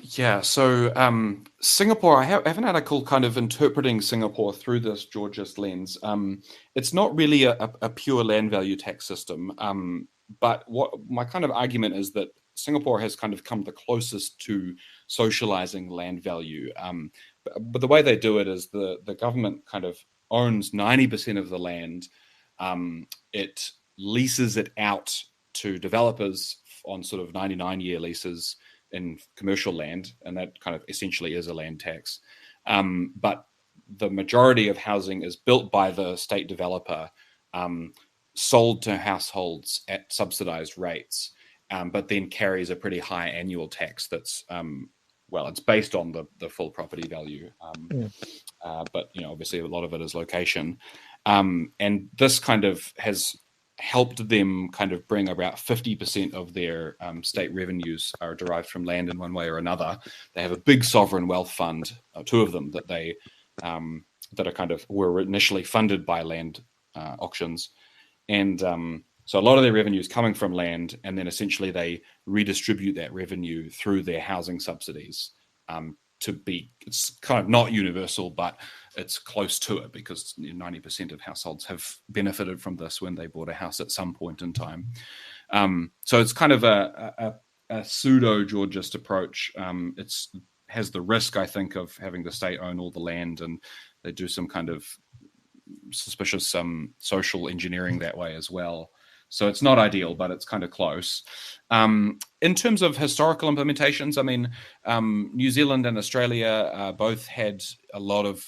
Speaker 4: Yeah, so Singapore, I have an article kind of interpreting Singapore through this Georgist lens. It's not really a pure land value tax system, but what my kind of argument is that Singapore has kind of come the closest to socializing land value. But the way they do it is the government kind of owns 90% of the land. It leases it out to developers on sort of 99-year leases in commercial land, and that kind of essentially is a land tax. But the majority of housing is built by the state developer, sold to households at subsidized rates, but then carries a pretty high annual tax that's, it's based on the full property value. But, obviously a lot of it is location. And this kind of has helped them kind of bring about 50% of their state revenues are derived from land in one way or another. They have a big sovereign wealth fund, two of them, that they that are kind of were initially funded by land auctions. And so a lot of their revenue is coming from land, and then essentially they redistribute that revenue through their housing subsidies. It's kind of not universal, but it's close to it, because 90% of households have benefited from this when they bought a house at some point in time. So it's kind of a pseudo Georgist approach. It's has the risk, I think, of having the state own all the land, and they do some kind of suspicious social engineering that way as well. So it's not ideal, but it's kind of close. In terms of historical implementations, I mean, New Zealand and Australia both had a lot of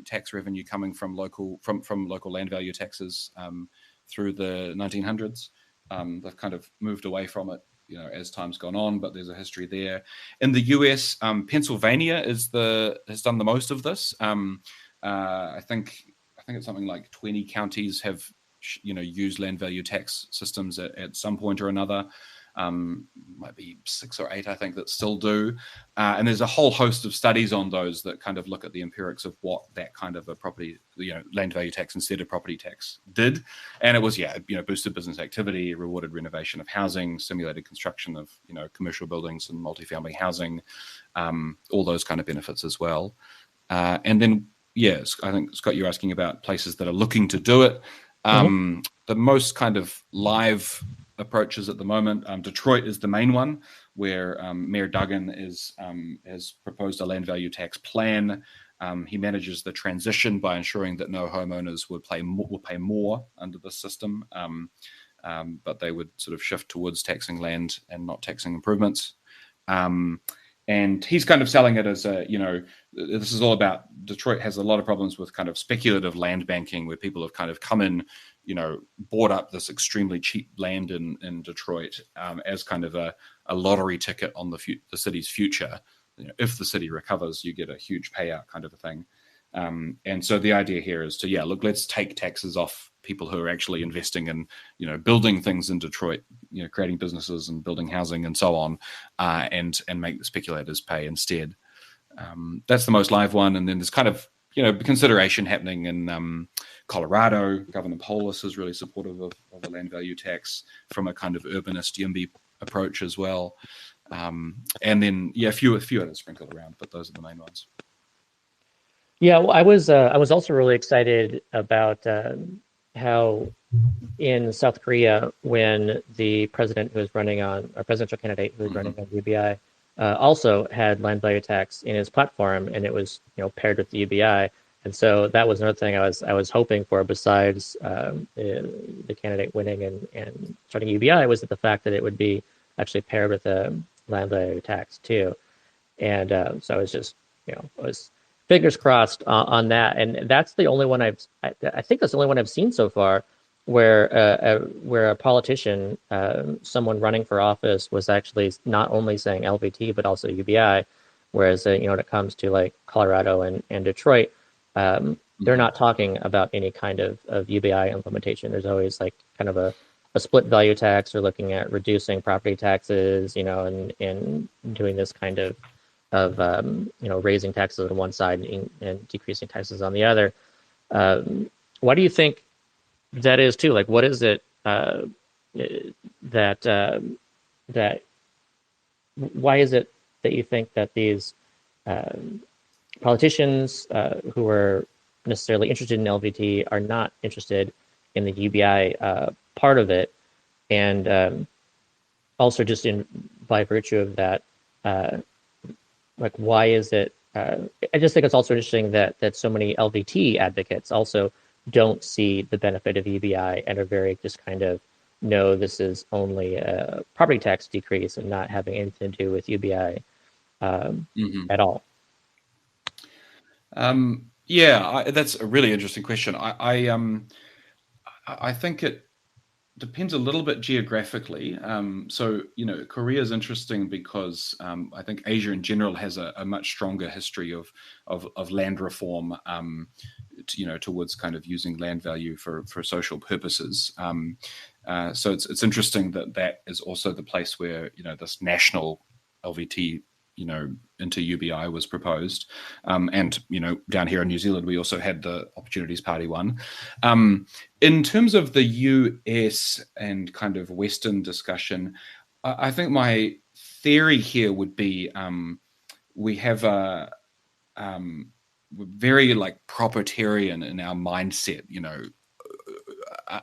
Speaker 4: tax revenue coming from local land value taxes through the 1900s. They've kind of moved away from it, as time's gone on, but there's a history there. In the US, Pennsylvania has done the most of this. I think it's something like 20 counties have use land value tax systems at some point or another. Might be 6 or 8, I think, that still do. And there's a whole host of studies on those that kind of look at the empirics of what that kind of a property, land value tax instead of property tax did. And it was, boosted business activity, rewarded renovation of housing, stimulated construction of, commercial buildings and multifamily housing, all those kind of benefits as well. And then, I think, Scott, you're asking about places that are looking to do it. The most kind of live approaches at the moment, Detroit is the main one. where Mayor Duggan has proposed a land value tax plan. He manages the transition by ensuring that no homeowners will pay more under the system, but they would sort of shift towards taxing land and not taxing improvements. And he's kind of selling it as this is all about Detroit has a lot of problems with kind of speculative land banking, where people have kind of come in, bought up this extremely cheap land in Detroit as kind of a lottery ticket on the city's future. If the city recovers, you get a huge payout kind of a thing. And so the idea here is to, let's take taxes off people who are actually investing in, building things in Detroit, creating businesses and building housing and so on, and make the speculators pay instead. That's the most live one. And then there's kind of, consideration happening in Colorado. Governor Polis is really supportive of a land value tax from a kind of urbanist YIMBY approach as well. And then, a few others sprinkled around, but those are the main ones.
Speaker 1: Yeah, well, I was also really excited about how in South Korea, when the president who was running on, a presidential candidate who was running on UBI, also had land value tax in his platform, and it was paired with the UBI, and so that was another thing I was hoping for, besides the candidate winning and starting UBI, was that the fact that it would be actually paired with a land value tax too, and so I was just I was fingers crossed on that, and that's the only one I think that's the only one I've seen so far where a politician, someone running for office, was actually not only saying LVT but also UBI, whereas when it comes to like Colorado and Detroit, they're not talking about any kind of UBI implementation. There's always like kind of a split value tax, or looking at reducing property taxes, and doing this kind of raising taxes on one side and decreasing taxes on the other. Why do you think that is too? Like, what is it that why is it that you think that these politicians who are necessarily interested in LVT are not interested in the UBI part of it, and also just by virtue of that, like, why is it? I just think it's also interesting that so many LVT advocates also don't see the benefit of UBI and are very just kind of, no, this is only a property tax decrease and not having anything to do with UBI at all.
Speaker 4: That's a really interesting question. I think it depends a little bit geographically. So, Korea is interesting because I think Asia in general has a much stronger history of land reform, towards kind of using land value for social purposes. So it's interesting that is also the place where, this national LVT, into UBI was proposed. And, down here in New Zealand, we also had the Opportunities Party one. In terms of the US and kind of Western discussion, I think my theory here would be we have a very like proprietarian in our mindset,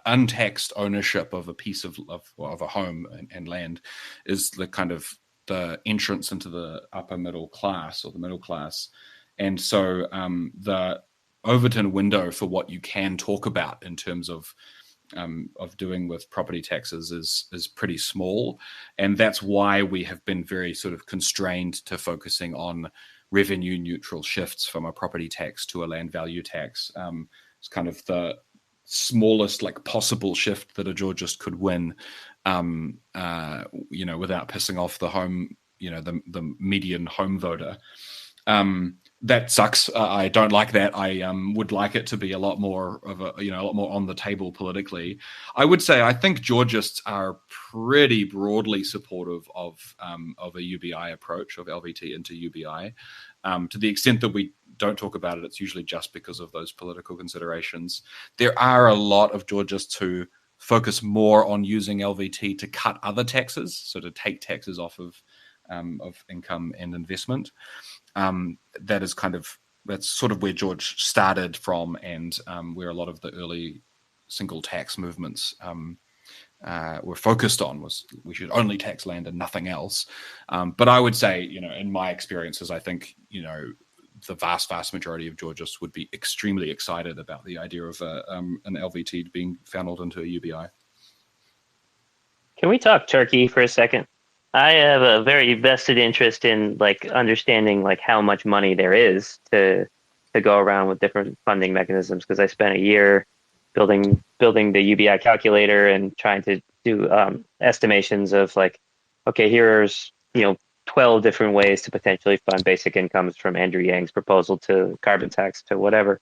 Speaker 4: untaxed ownership of a piece of a home and land is the kind of the entrance into the upper middle class or the middle class. And so the Overton window for what you can talk about in terms of doing with property taxes is pretty small. And that's why we have been very sort of constrained to focusing on revenue neutral shifts from a property tax to a land value tax. It's kind of the smallest like possible shift that a Georgist could win, without pissing off the home, the median home voter. That sucks. I don't like that. I would like it to be a lot more of a lot more on the table politically. I would say I think Georgists are pretty broadly supportive of a UBI approach, of LVT into UBI. To the extent that we don't talk about it, it's usually just because of those political considerations. There are a lot of Georgists who focus more on using LVT to cut other taxes, so to take taxes off of income and investment. That's sort of where George started from, and where a lot of the early single tax movements were focused on was we should only tax land and nothing else. But I would say, in my experiences, I think, the vast majority of Georgists would be extremely excited about the idea of an LVT being funneled into a UBI.
Speaker 3: Can we talk Turkey for a second? I have a very vested interest in understanding how much money there is to go around with different funding mechanisms, because I spent a year building the UBI calculator and trying to do estimations of okay, here's 12 different ways to potentially fund basic incomes, from Andrew Yang's proposal to carbon tax to whatever,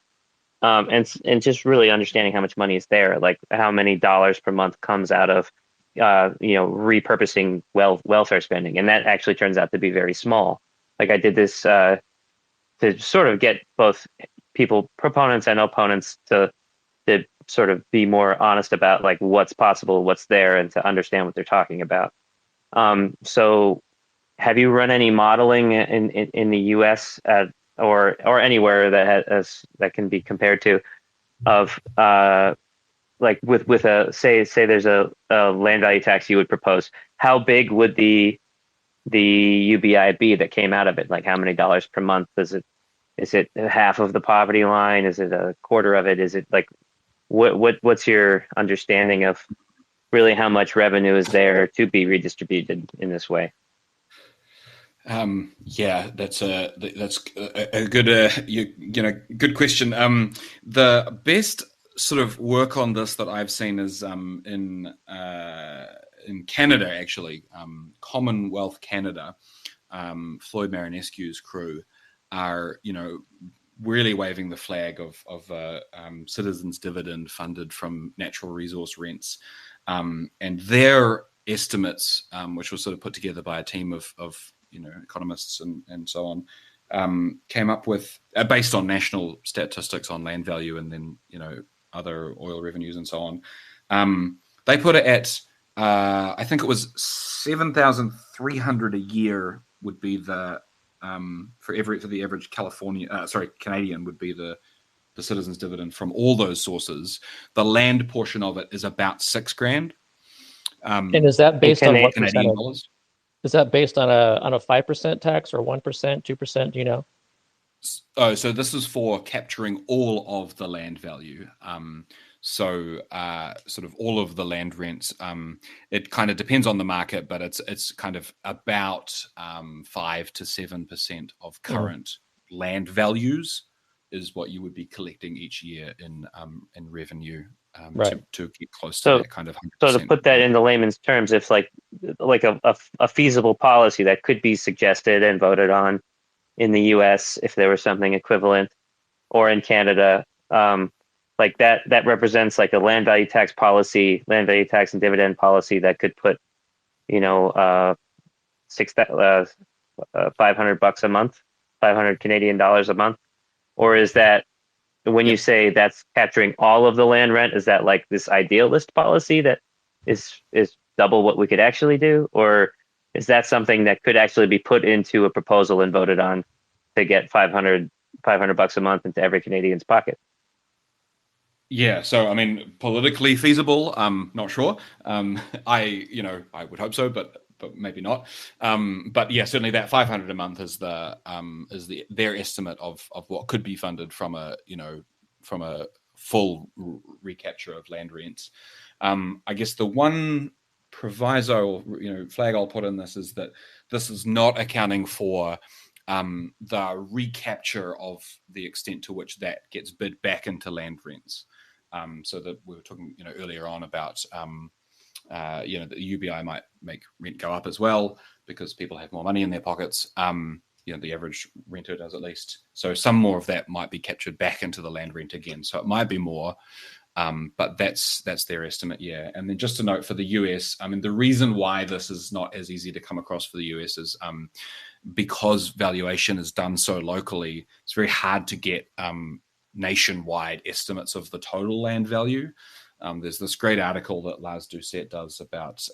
Speaker 3: and just really understanding how much money is there, how many dollars per month comes out of repurposing welfare spending, and that actually turns out to be very small. I did this to sort of get both proponents and opponents to sort of be more honest about what's possible, what's there, and to understand what they're talking about. So have you run any modeling in the US or anywhere that can be compared to, of with a say there's a land value tax you would propose, how big would the UBI be that came out of it? How many dollars per month? Is it half of the poverty line? Is it a quarter of it? Is it what's your understanding of really how much revenue is there to be redistributed in this way?
Speaker 4: Yeah, that's a good good question. The best sort of work on this that I've seen is in Canada, actually. Commonwealth Canada, Floyd Marinescu's crew are really waving the flag of citizens' dividend funded from natural resource rents, and their estimates, which was sort of put together by a team of economists and so on, came up with, based on national statistics on land value and then other oil revenues and so on. They put it at I think it was 7,300 a year would be the for the average Canadian would be the citizens' dividend from all those sources. The land portion of it is about $6,000.
Speaker 1: And is that based on what
Speaker 4: Canadian
Speaker 1: percentage?
Speaker 4: dollars?
Speaker 1: Is that based on a 5% tax or 1%, 2%? Do you know?
Speaker 4: Oh, so this is for capturing all of the land value. So sort of all of the land rents. It kind of depends on the market, but it's kind of about 5 to 7% of current land values is what you would be collecting each year in revenue,
Speaker 1: right,
Speaker 4: to get close to that kind of 100%.
Speaker 3: So to put that into layman's terms, if a feasible policy that could be suggested and voted on in the US, if there was something equivalent, or in Canada, that represents a land value tax policy, land value tax and dividend policy that could put $500 a month, 500 Canadian dollars a month? Or is that, when you say that's capturing all of the land rent, is that this idealist policy that is double what we could actually do? Or is that something that could actually be put into a proposal and voted on to get $500 a month into every Canadian's pocket?
Speaker 4: Yeah, so I mean, politically feasible, not sure. I would hope so, but maybe not. But yeah, certainly that 500 a month is their estimate of what could be funded from a full recapture of land rents. I guess the one proviso, flag I'll put in this is that this is not accounting for the recapture of the extent to which that gets bid back into land rents. So that we were talking, earlier on about, the UBI might make rent go up as well because people have more money in their pockets. The average renter does, at least. So some more of that might be captured back into the land rent again. So it might be more, but that's their estimate. Yeah. And then just a note for the US, I mean, the reason why this is not as easy to come across for the US is because valuation is done so locally. It's very hard to get nationwide estimates of the total land value. There's this great article that Lars Doucette does about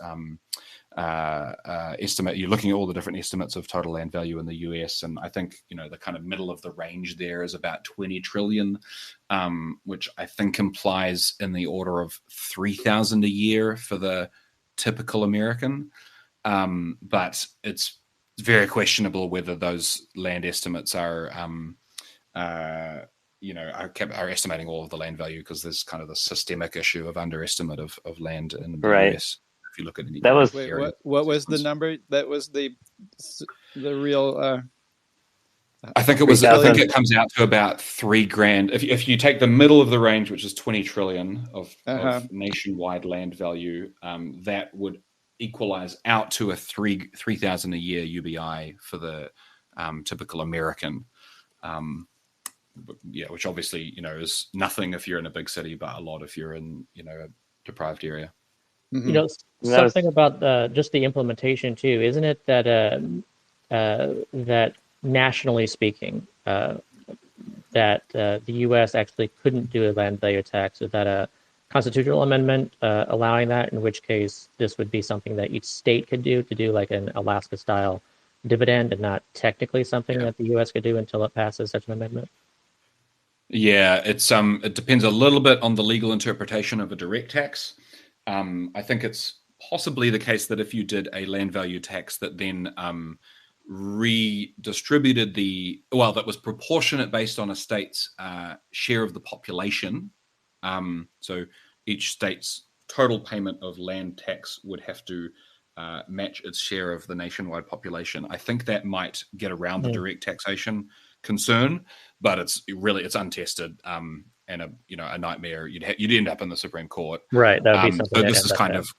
Speaker 4: estimate. You're looking at all the different estimates of total land value in the US, and I think the kind of middle of the range there is about 20 trillion, which I think implies in the order of 3,000 a year for the typical American. But it's very questionable whether those land estimates are estimating all of the land value, because there's kind of the systemic issue of underestimate of land in the US. If you look at any
Speaker 2: what was the number? That was the real.
Speaker 4: I think it comes out to about $3,000 if you take the middle of the range, which is 20 trillion of nationwide land value. That would equalize out to a 3,000 a year UBI for the typical American. Which obviously is nothing if you're in a big city, but a lot if you're in a deprived area.
Speaker 1: Mm-hmm. Something about just the implementation too, isn't it that that nationally speaking, that the U.S. actually couldn't do a land value tax without a constitutional amendment allowing that, in which case this would be something that each state could do, to do like an Alaska-style dividend, and not technically something that the U.S. could do until it passes such an amendment?
Speaker 4: Yeah, it depends a little bit on the legal interpretation of a direct tax. I think it's possibly the case that if you did a land value tax that then redistributed that was proportionate based on a state's share of the population. So each state's total payment of land tax would have to match its share of the nationwide population. I think that might get around the direct taxation concern, but it's untested and a nightmare. You'd end up in the Supreme Court,
Speaker 1: right? That would be something.
Speaker 4: So this is kind of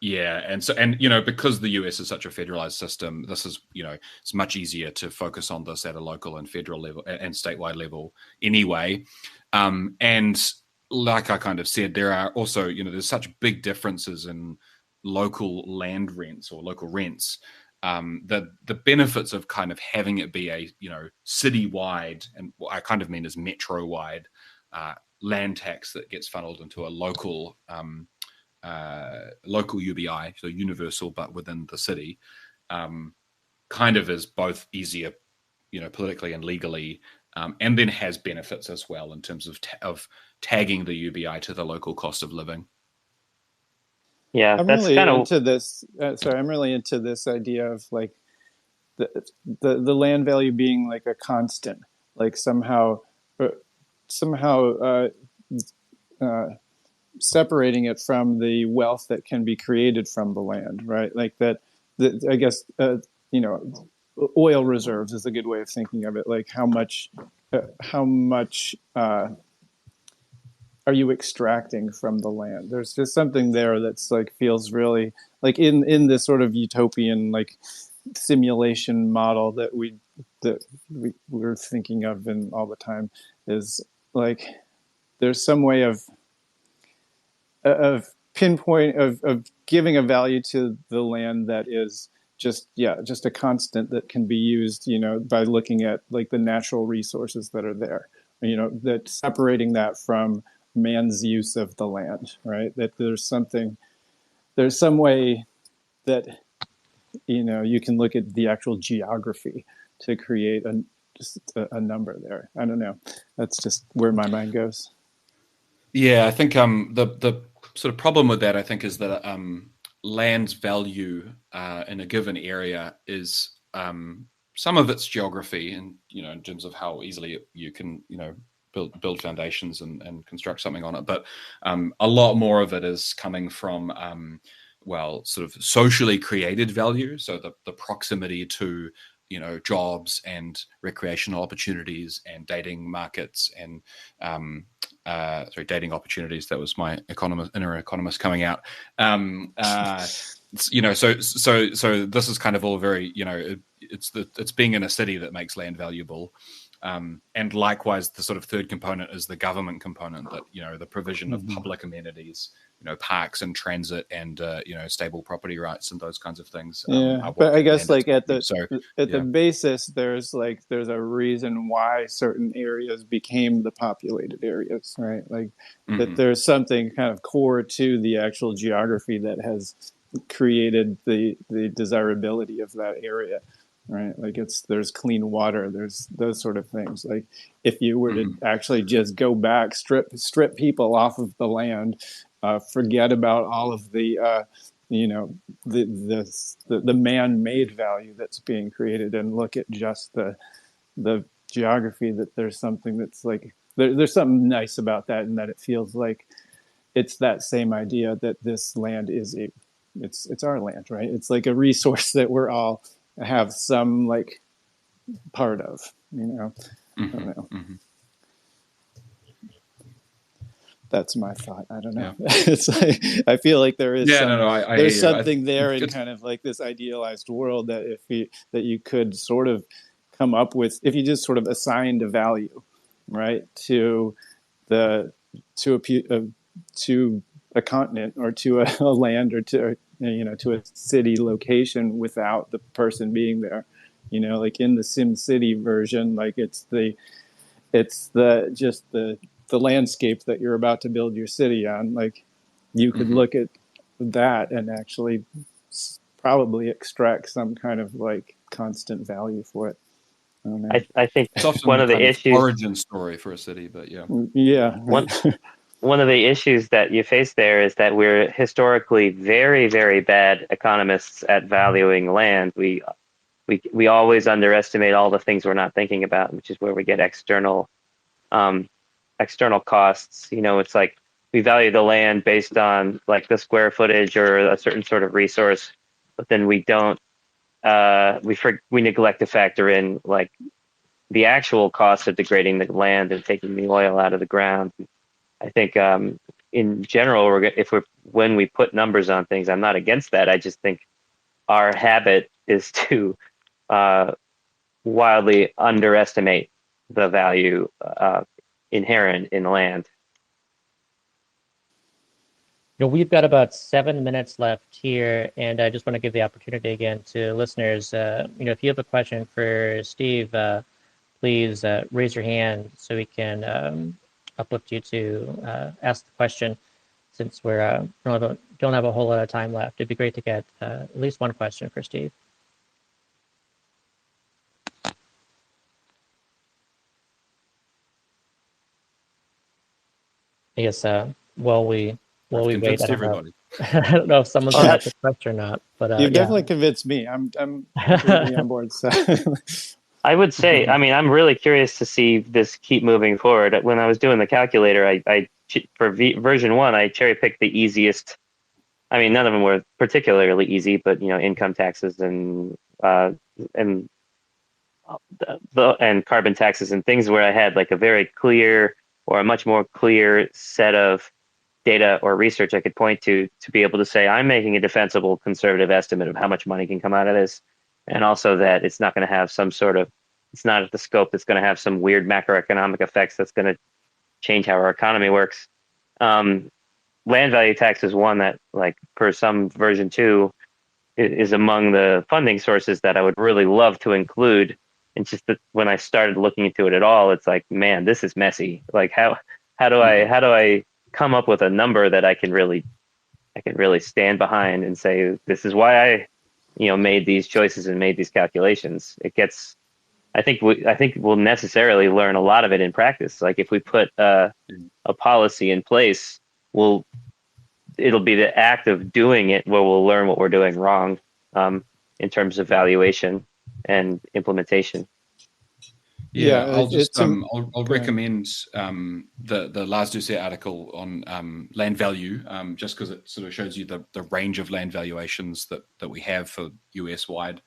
Speaker 4: and because the US is such a federalized system, this is it's much easier to focus on this at a local and federal level and statewide level anyway. And like I kind of said, there are also there's such big differences in local land rents or local rents. The benefits of kind of having it be a citywide, and what I kind of mean is metro-wide land tax that gets funneled into a local UBI, so universal but within the city, kind of is both easier, politically and legally, and then has benefits as well in terms of tagging the UBI to the local cost of living.
Speaker 3: Yeah,
Speaker 2: I'm really into this. I'm really into this idea of like the land value being like a constant, like somehow separating it from the wealth that can be created from the land, right? Like that. I guess oil reserves is a good way of thinking of it. Like how much are you extracting from the land? There's just something there that's like feels really like in this sort of utopian like simulation model that we're thinking of in all the time, is like there's some way of pinpoint of giving a value to the land that is just a constant that can be used by looking at like the natural resources that are there, that separating that from man's use of the land, right? That there's some way that you can look at the actual geography to create a number there. I don't know. That's just where my mind goes.
Speaker 4: Yeah, I think the sort of problem with that, I think, is that land's value in a given area is some of its geography, and in terms of how easily you can build foundations and construct something on it. But a lot more of it is coming from sort of socially created value. So the proximity to jobs and recreational opportunities and dating markets and dating opportunities. That was my inner economist coming out. So this is kind of all very, it's being in a city that makes land valuable. And likewise, the sort of third component is the government component, that, the provision of
Speaker 2: Mm-hmm.
Speaker 4: public amenities, parks and transit and, stable property rights and those kinds of things.
Speaker 2: But I guess like at the
Speaker 4: yeah.
Speaker 2: basis, there's a reason why certain areas became the populated areas, right? Like that there's something kind of core to the actual geography that has created the desirability of that area, right? Like there's clean water, there's those sort of things. Like if you were to actually just go back, strip people off of the land, forget about all of the the man-made value that's being created, and look at just the geography, that there's something that's like there's something nice about that, and that it feels like it's that same idea that this land is it's our land, right? It's like a resource that we're all have some like part of, I don't know. That's my thought. I don't know. Yeah. It's like, I feel like there is there's something there in kind of like this idealized world that that you could sort of come up with if you just sort of assigned a value, right, to a continent, or to a land, or to a city location without the person being there. Like in the Sim City version, like it's the landscape that you're about to build your city on. Like you could look at that and actually probably extract some kind of like constant value for it. I don't know.
Speaker 3: I think
Speaker 4: it's often
Speaker 3: one of the issues,
Speaker 4: origin story for a city, but yeah.
Speaker 3: One of the issues that you face there is that we're historically very, very bad economists at valuing land. We always underestimate all the things we're not thinking about, which is where we get external costs. It's like we value the land based on like the square footage or a certain sort of resource, but then we don't we neglect to factor in like the actual cost of degrading the land and taking the oil out of the ground. I think in general, when we put numbers on things, I'm not against that. I just think our habit is to wildly underestimate the value inherent in land.
Speaker 1: We've got about 7 minutes left here, and I just want to give the opportunity again to listeners. If you have a question for Steve, please raise your hand so we can uplift you to ask the question. Since we don't have a whole lot of time left, it'd be great to get at least one question for Steve. I guess while we wait, I don't know if someone's going to ask a question or not. But
Speaker 2: you've definitely convinced me. I'm completely on board. So.
Speaker 3: I would say, I'm really curious to see this keep moving forward. When I was doing the calculator, I for version 1, I cherry picked the easiest. None of them were particularly easy, but income taxes and carbon taxes and things where I had like a very clear or a much more clear set of data or research I could point to be able to say I'm making a defensible conservative estimate of how much money can come out of this. And also that it's not going to have it's not at the scope that's going to have some weird macroeconomic effects that's going to change how our economy works. Land value tax is one that, like, per some version 2, is among the funding sources that I would really love to include. And just that when I started looking into it at all, it's like, man, this is messy. Like, how do I come up with a number that I can really stand behind and say, this is why I made these choices and made these calculations. I think we'll necessarily learn a lot of it in practice. Like if we put a policy in place, it'll be the act of doing it where we'll learn what we're doing wrong in terms of valuation and implementation.
Speaker 4: Yeah, I'll recommend the Lars Doucet article on land value, just because it sort of shows you the range of land valuations that we have for US wide,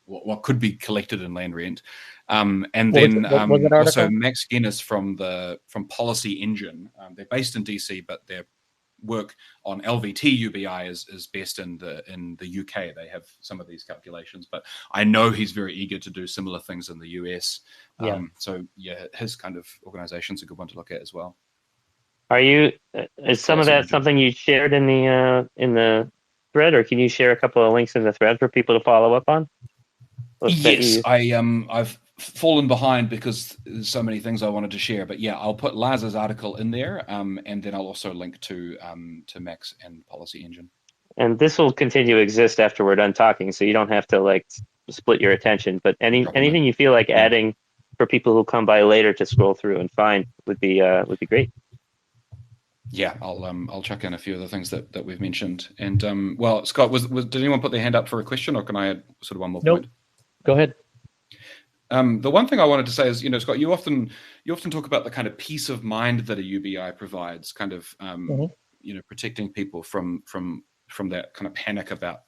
Speaker 4: what could be collected in land rent, and then also Max Guinness from Policy Engine. They're based in DC, but they're work on LVT UBI is best in the UK. They have some of these calculations, but I know he's very eager to do similar things in the US. So yeah, his kind of organization's a good one to look at as well.
Speaker 3: Is some of that something you shared in the thread, or can you share a couple of links in the thread for people to follow up on?
Speaker 4: Yes, I've fallen behind because there's so many things I wanted to share, but yeah, I'll put Laz's article in there, and then I'll also link to Max and Policy Engine.
Speaker 3: And this will continue to exist after we're done talking, so you don't have to like split your attention. But anything you feel like adding for people who come by later to scroll through and find would be great.
Speaker 4: Yeah, I'll chuck in a few of the things that we've mentioned. And well, Scott, did anyone put their hand up for a question, or can I add sort of one more point?
Speaker 1: Go ahead.
Speaker 4: The one thing I wanted to say is, Scott, you often talk about the kind of peace of mind that a UBI provides, kind of protecting people from that kind of panic about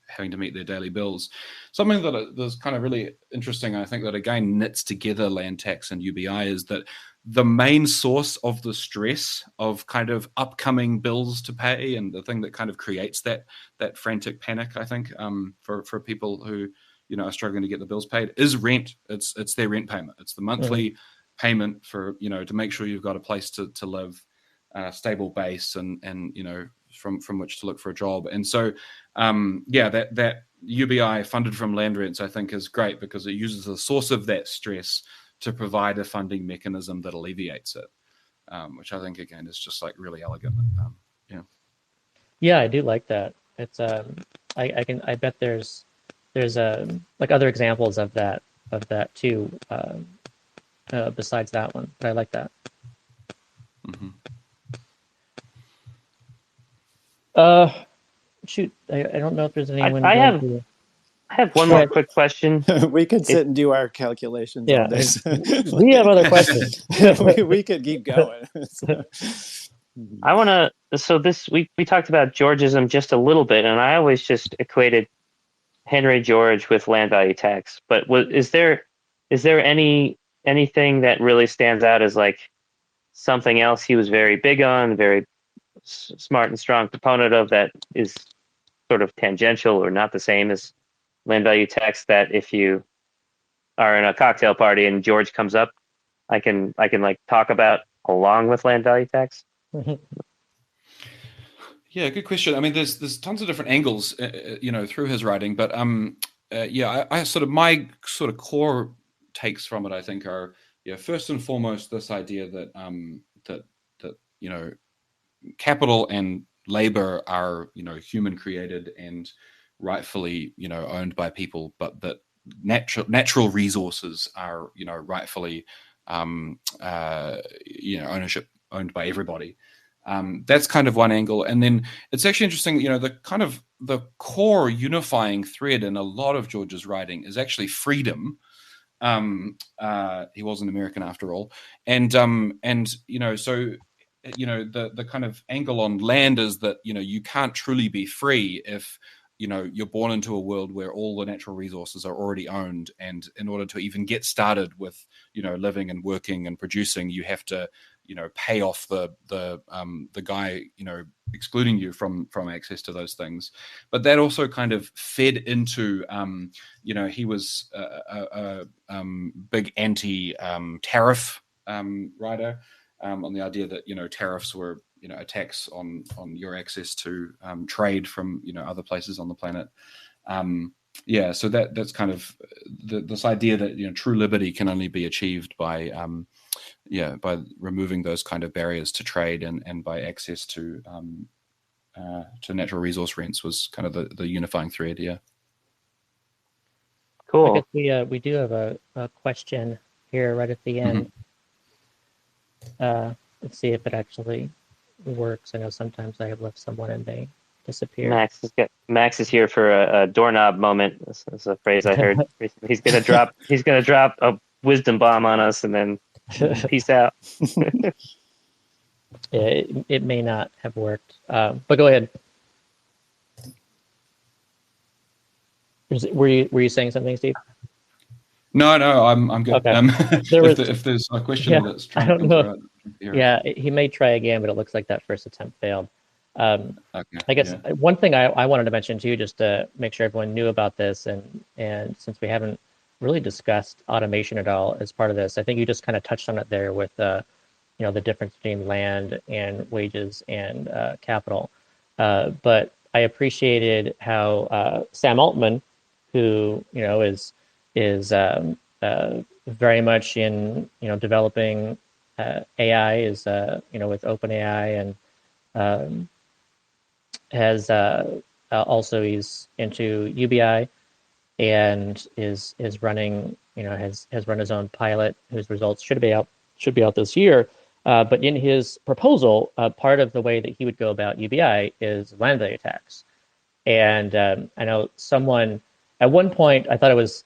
Speaker 4: having to meet their daily bills. Something that's kind of really interesting, I think, that again knits together land tax and UBI is that the main source of the stress of kind of upcoming bills to pay, and the thing that kind of creates that frantic panic, I think, for people who are struggling to get the bills paid, is rent. It's their rent payment. It's the monthly payment for to make sure you've got a place to live, a stable base, and from which to look for a job. And so that UBI funded from land rents, I think, is great because it uses the source of that stress to provide a funding mechanism that alleviates it, which I think again is just like really elegant.
Speaker 1: Yeah, I do like that. It's I bet there's like other examples of that too, besides that one, but I like that. Shoot, I don't know if there's anyone.
Speaker 3: I have one more quick question.
Speaker 2: We could sit and do our calculations all day.
Speaker 1: We have other questions.
Speaker 2: we could keep going.
Speaker 3: I want to. So we talked about Georgism just a little bit, and I always just equated Henry George with land value tax. But is there anything that really stands out as like something else he was very big on, very smart and strong proponent of, that is sort of tangential or not the same as land value tax, that if you are in a cocktail party and George comes up, I can like talk about along with land value tax?
Speaker 4: Yeah, good question. I mean, there's tons of different angles, through his writing, but I sort of my sort of core takes from it, I think, are first and foremost this idea that capital and labor are human created and rightfully owned by people, but that natural resources are rightfully ownership owned by everybody. That's kind of one angle. And then it's actually interesting, the kind of the core unifying thread in a lot of George's writing is actually freedom. He was an American after all. And so the kind of angle on land is that, you can't truly be free if, you're born into a world where all the natural resources are already owned. And in order to even get started with, living and working and producing, you have to, pay off the guy, excluding you from access to those things. But that also kind of fed into, he was a big anti-tariff writer, on the idea that, tariffs were, a tax on your access to trade from, other places on the planet. So that's kind of this idea that, true liberty can only be achieved by removing those kind of barriers to trade and by access to natural resource rents was kind of the unifying thread. Yeah.
Speaker 3: Cool.
Speaker 1: I guess we do have a question here right at the end. Let's see if it actually works. I know sometimes I have left someone and they disappear.
Speaker 3: Max is here for a doorknob moment. That's a phrase I heard recently. He's gonna drop a wisdom bomb on us and then peace out.
Speaker 1: Yeah, it may not have worked, but go ahead. Were you saying something, Steve?
Speaker 4: No, I'm good.
Speaker 1: Okay.
Speaker 4: If there's a question that's trying
Speaker 1: I don't
Speaker 4: to
Speaker 1: know. Yeah, he may try again, but it looks like that first attempt failed. I guess one thing I wanted to mention too, just to make sure everyone knew about this, and since we haven't really discussed automation at all as part of this, I think you just kind of touched on it there with the difference between land and wages and capital. But I appreciated how Sam Altman, who is very much in developing AI, is with OpenAI, and has also he's into UBI, and is running has run his own pilot whose results should be out this year. But in his proposal, part of the way that he would go about UBI is land value tax. And I know someone at one point, I thought it was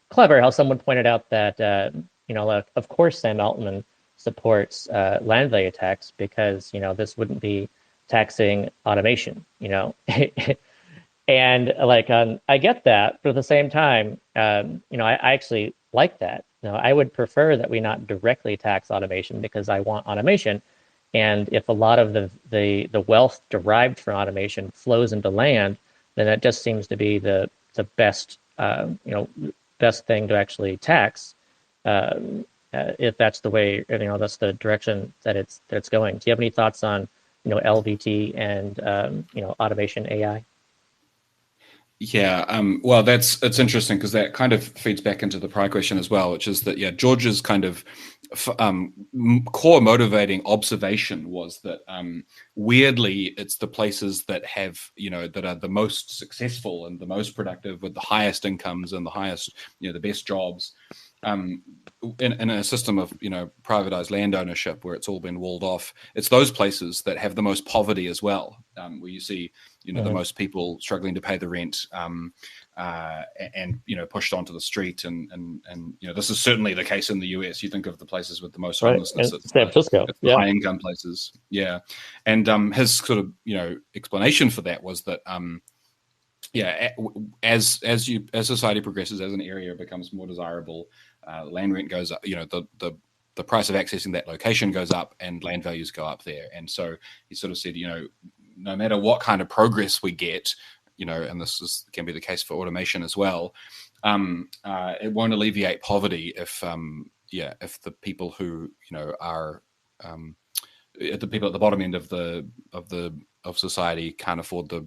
Speaker 1: clever how someone pointed out that of course Sam Altman supports land value tax because this wouldn't be taxing automation, and I get that, but at the same time, I actually like that. I would prefer that we not directly tax automation because I want automation. And if a lot of the wealth derived from automation flows into land, then that just seems to be the best best thing to actually tax, if that's the way that's the direction that it's going. Do you have any thoughts on LVT and automation AI?
Speaker 4: Yeah, well, it's interesting because that kind of feeds back into the prior question as well, which is that George's kind of core motivating observation was that weirdly it's the places that have that are the most successful and the most productive with the highest incomes and the highest the best jobs. In a system of privatized land ownership where it's all been walled off, it's those places that have the most poverty as well, where you see the most people struggling to pay the rent, and pushed onto the street, and this is certainly the case in the US. You think of the places with the most homelessness,
Speaker 1: right. San Francisco,
Speaker 4: it's the high income places, and his sort of explanation for that was that as society progresses, as an area becomes more desirable, land rent goes up, the price of accessing that location goes up and land values go up there. And so he sort of said, no matter what kind of progress we get, and can be the case for automation as well, it won't alleviate poverty if the people who are the people at the bottom end of society can't afford the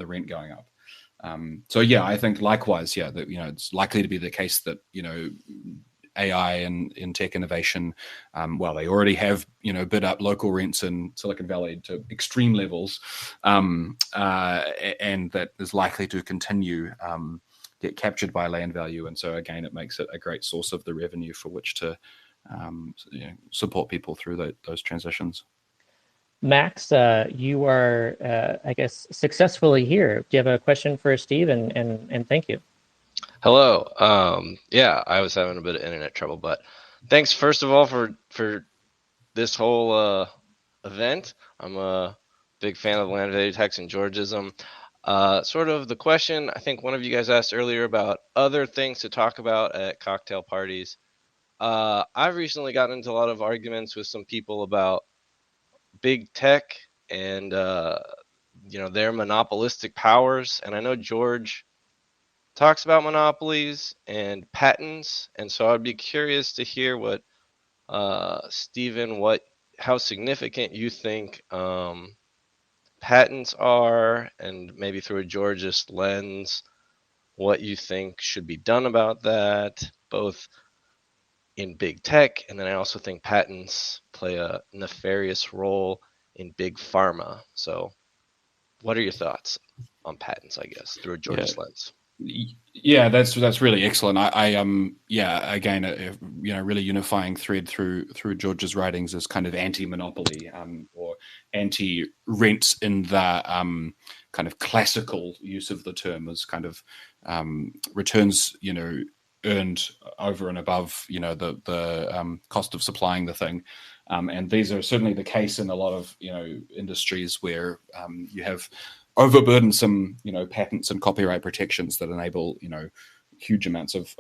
Speaker 4: rent going up. So I think likewise, that it's likely to be the case that AI and in tech innovation, they already have bid up local rents in Silicon Valley to extreme levels, and that is likely to continue, get captured by land value, and so again it makes it a great source of the revenue for which to support people through those transitions.
Speaker 1: Max, you are, I guess, successfully here. Do you have a question for Steve? And thank you.
Speaker 5: Hello. I was having a bit of internet trouble, but thanks first of all for this whole event. I'm a big fan of land value tax and Georgism. Sort of the question I think one of you guys asked earlier about other things to talk about at cocktail parties. I've recently gotten into a lot of arguments with some people about big tech and their monopolistic powers, and I know George talks about monopolies and patents, and so I'd be curious to hear what Stephen, how significant you think patents are, and maybe through a Georgist lens, what you think should be done about that, both in big tech, and then I also think patents play a nefarious role in big pharma. So what are your thoughts on patents, I guess, through a Georgist lens?
Speaker 4: Yeah, that's really excellent. I again, really unifying thread through George's writings is kind of anti-monopoly, or anti-rent in the kind of classical use of the term, as kind of returns earned over and above the cost of supplying the thing, and these are certainly the case in a lot of industries where you have overburdensome patents and copyright protections that enable huge amounts of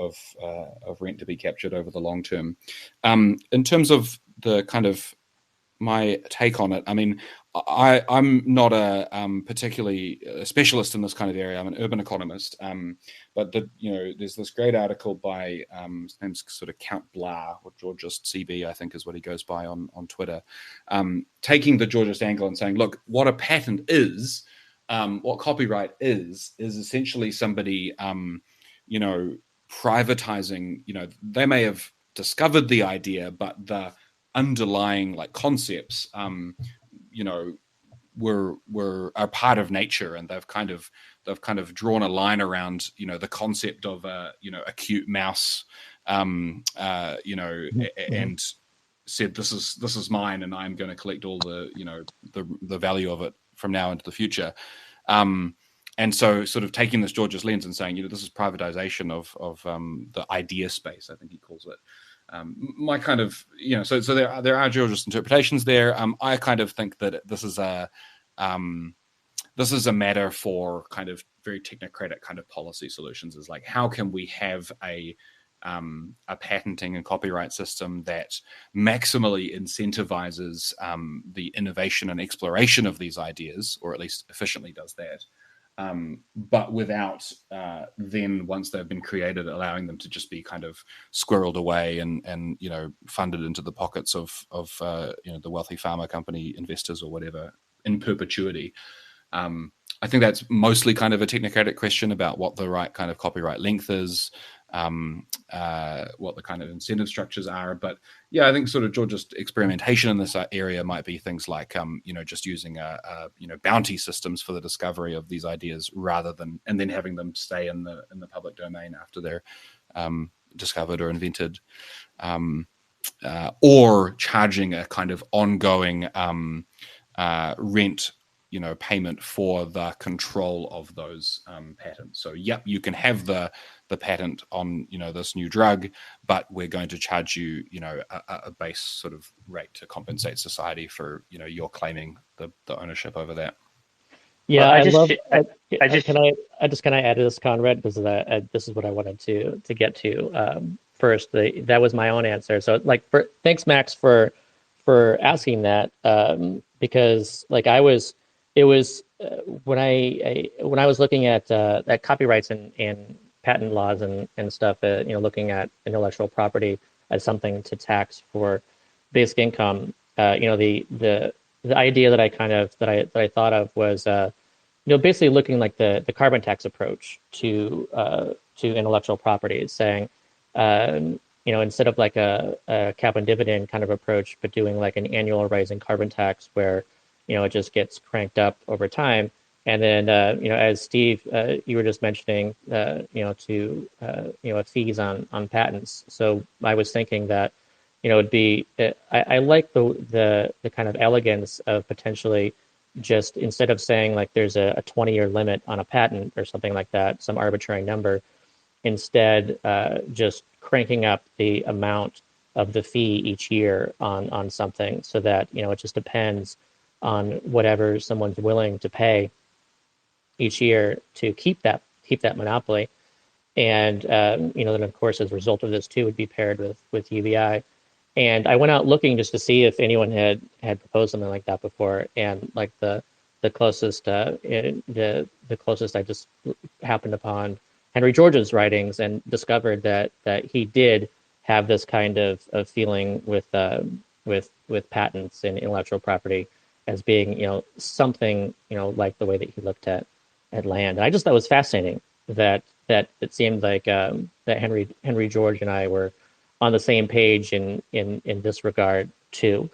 Speaker 4: rent to be captured over the long term. In terms of the kind of my take on it, I mean, I'm not a particularly a specialist in this kind of area. I'm an urban economist, but there's this great article by his name's sort of Count Blah, or Georgist CB, I think is what he goes by on Twitter, taking the Georgist angle and saying, look, what a patent is, what copyright is essentially somebody, privatizing. They may have discovered the idea, but the underlying concepts are part of nature, and they've kind of drawn a line around the concept of a cute mouse, and said this is mine, and I'm going to collect all the value of it from now into the future. And so sort of taking this George's lens and saying, this is privatization of the idea space, I think he calls it. My kind of, so there are Georgist interpretations there. I kind of think that this is a matter for kind of very technocratic kind of policy solutions. Is like, how can we have a patenting and copyright system that maximally incentivizes the innovation and exploration of these ideas, or at least efficiently does that, but without then, once they've been created, allowing them to just be kind of squirreled away and funded into the pockets of the wealthy pharma company investors or whatever in perpetuity. I think that's mostly kind of a technocratic question about what the right kind of copyright length is, what the kind of incentive structures are. But yeah, I think sort of Georgist experimentation in this area might be things like, just using bounty systems for the discovery of these ideas, rather than, and then having them stay in the public domain after they're discovered or invented, or charging a kind of ongoing rent payment for the control of those patents. So yep, you can have the patent on this new drug, but we're going to charge you a base sort of rate to compensate society for you're claiming the ownership over that.
Speaker 1: Yeah,
Speaker 3: well,
Speaker 1: I just can I add to this, Conrad, because this is what I wanted to get to first. That was my own answer. So thanks, Max, for asking that, because it was when I was looking at copyrights and patent laws and stuff, looking at intellectual property as something to tax for basic income. The idea that I thought of was basically looking like the carbon tax approach to intellectual property, saying instead of like a cap and dividend kind of approach, but doing like an annual rising carbon tax where it just gets cranked up over time. And then, as Steve, you were just mentioning, fees on patents. So I was thinking that, it'd be, I like the kind of elegance of potentially just, instead of saying like there's a 20-year limit on a patent or something like that, some arbitrary number, instead just cranking up the amount of the fee each year on something, so that, it just depends on whatever someone's willing to pay each year to keep that monopoly. And then of course, as a result of this too, would be paired with UBI. And I went out looking just to see if anyone had proposed something like that before. And like the closest the closest I just happened upon Henry George's writings, and discovered that he did have this kind of feeling with patents and intellectual property as being, something, like the way that he looked at land. And I just thought it was fascinating that it seemed like that Henry George and I were on the same page in this regard too.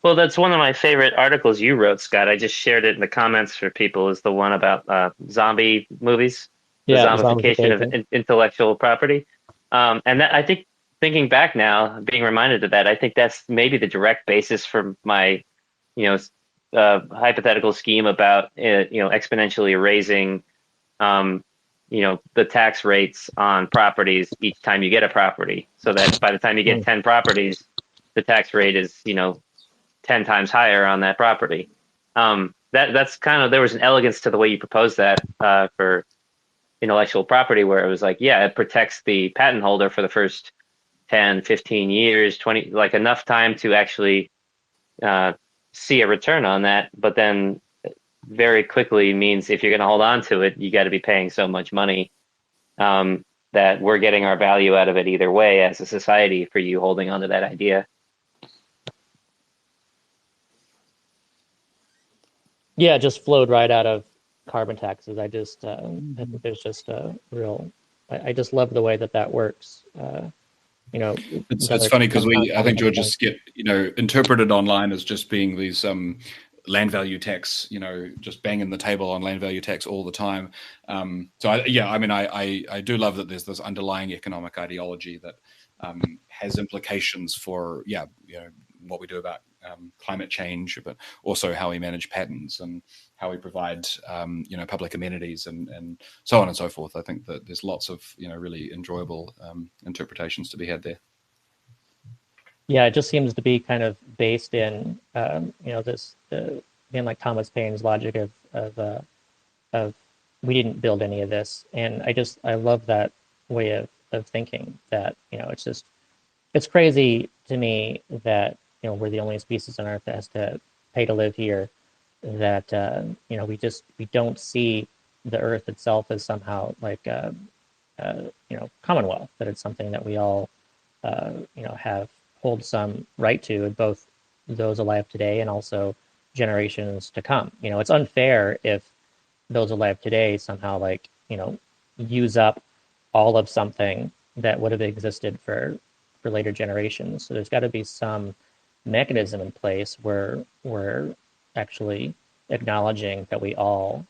Speaker 3: Well, that's one of my favorite articles you wrote, Scott. I just shared it in the comments for people. Is the one about zombie movies, the zombification of intellectual property, and that, I think, thinking back now, being reminded of that, I think that's maybe the direct basis for my, hypothetical scheme about exponentially raising, the tax rates on properties each time you get a property, so that by the time you get 10 properties, the tax rate is 10 times higher on that property. That's kind of, there was an elegance to the way you proposed that for intellectual property, where it was like, yeah, it protects the patent holder for the first 10, 15 years, 20, like enough time to actually see a return on that, but then very quickly means if you're going to hold on to it, you got to be paying so much money that we're getting our value out of it either way as a society for you holding on to that idea.
Speaker 1: Yeah, it just flowed right out of carbon taxes. I think there's just a real, I just love the way that works.
Speaker 4: It's funny because I think George just get, interpreted online as just being these land value tax, just banging the table on land value tax all the time. I do love that there's this underlying economic ideology that has implications for, what we do about climate change, but also how we manage patents and how we provide, public amenities and so on and so forth. I think that there's lots of, really enjoyable interpretations to be had there.
Speaker 1: Yeah, it just seems to be kind of based in, this, again, like Thomas Paine's logic of we didn't build any of this. And I love that way of thinking that, it's crazy to me that, we're the only species on Earth that has to pay to live here, that, we don't see the Earth itself as somehow like, commonwealth, that it's something that we all, hold some right to, both those alive today and also generations to come. It's unfair if those alive today somehow use up all of something that would have existed for later generations. So there's got to be some mechanism in place where we're actually acknowledging that we all,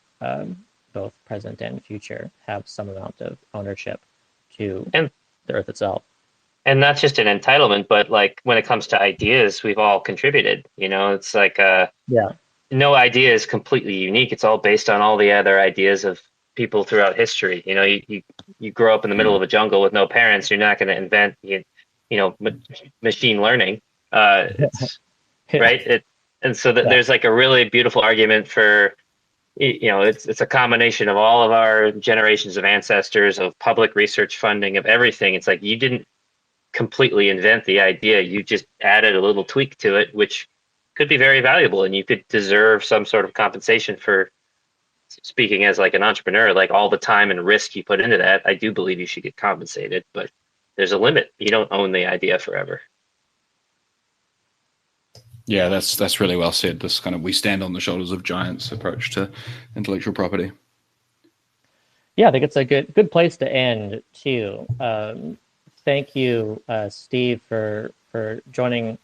Speaker 1: both present and future, have some amount of ownership to the Earth itself.
Speaker 3: And not just an entitlement, but when it comes to ideas, we've all contributed. It's no idea is completely unique. It's all based on all the other ideas of people throughout history. You grow up in the middle of a jungle with no parents. You're not going to invent, machine learning, right? There's a really beautiful argument for, it's a combination of all of our generations of ancestors, of public research funding, of everything. It's like you didn't completely invent the idea. You just added a little tweak to it, which could be very valuable, and you could deserve some sort of compensation for, speaking as an entrepreneur, all the time and risk you put into that. I do believe you should get compensated, but there's a limit. You don't own the idea forever.
Speaker 4: Yeah, that's really well said. This kind of we stand on the shoulders of giants approach to intellectual property.
Speaker 1: Yeah, I think it's a good place to end too. Thank you, Steve, for joining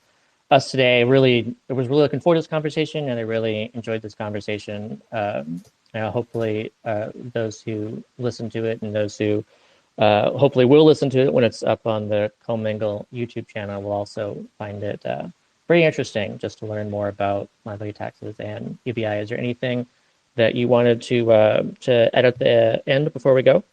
Speaker 1: us today. I was really looking forward to this conversation, and I really enjoyed this conversation. Hopefully, those who listen to it and those who hopefully will listen to it when it's up on the Comingle YouTube channel will also find it very interesting, just to learn more about land value taxes and UBI. Is there anything that you wanted to add at the end before we go?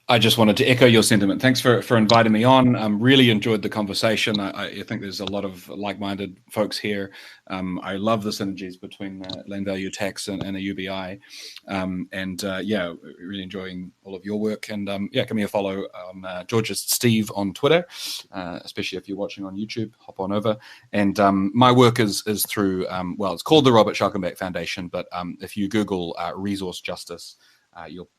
Speaker 4: I just wanted to echo your sentiment. Thanks for inviting me on. Really enjoyed the conversation. I think there's a lot of like-minded folks here. I love the synergies between land value tax and a UBI. Really enjoying all of your work. And give me a follow on George's Steve on Twitter, especially if you're watching on YouTube, hop on over. And my work is through, it's called the Robert Schalkenbeck Foundation, but if you Google resource justice,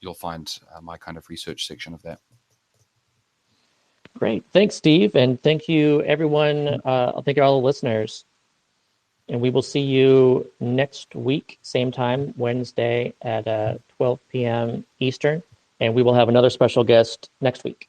Speaker 4: you'll find my kind of research section of that.
Speaker 1: Great. Thanks, Steve. And thank you, everyone. Thank you, all the listeners. And we will see you next week, same time, Wednesday at 12 p.m. Eastern. And we will have another special guest next week.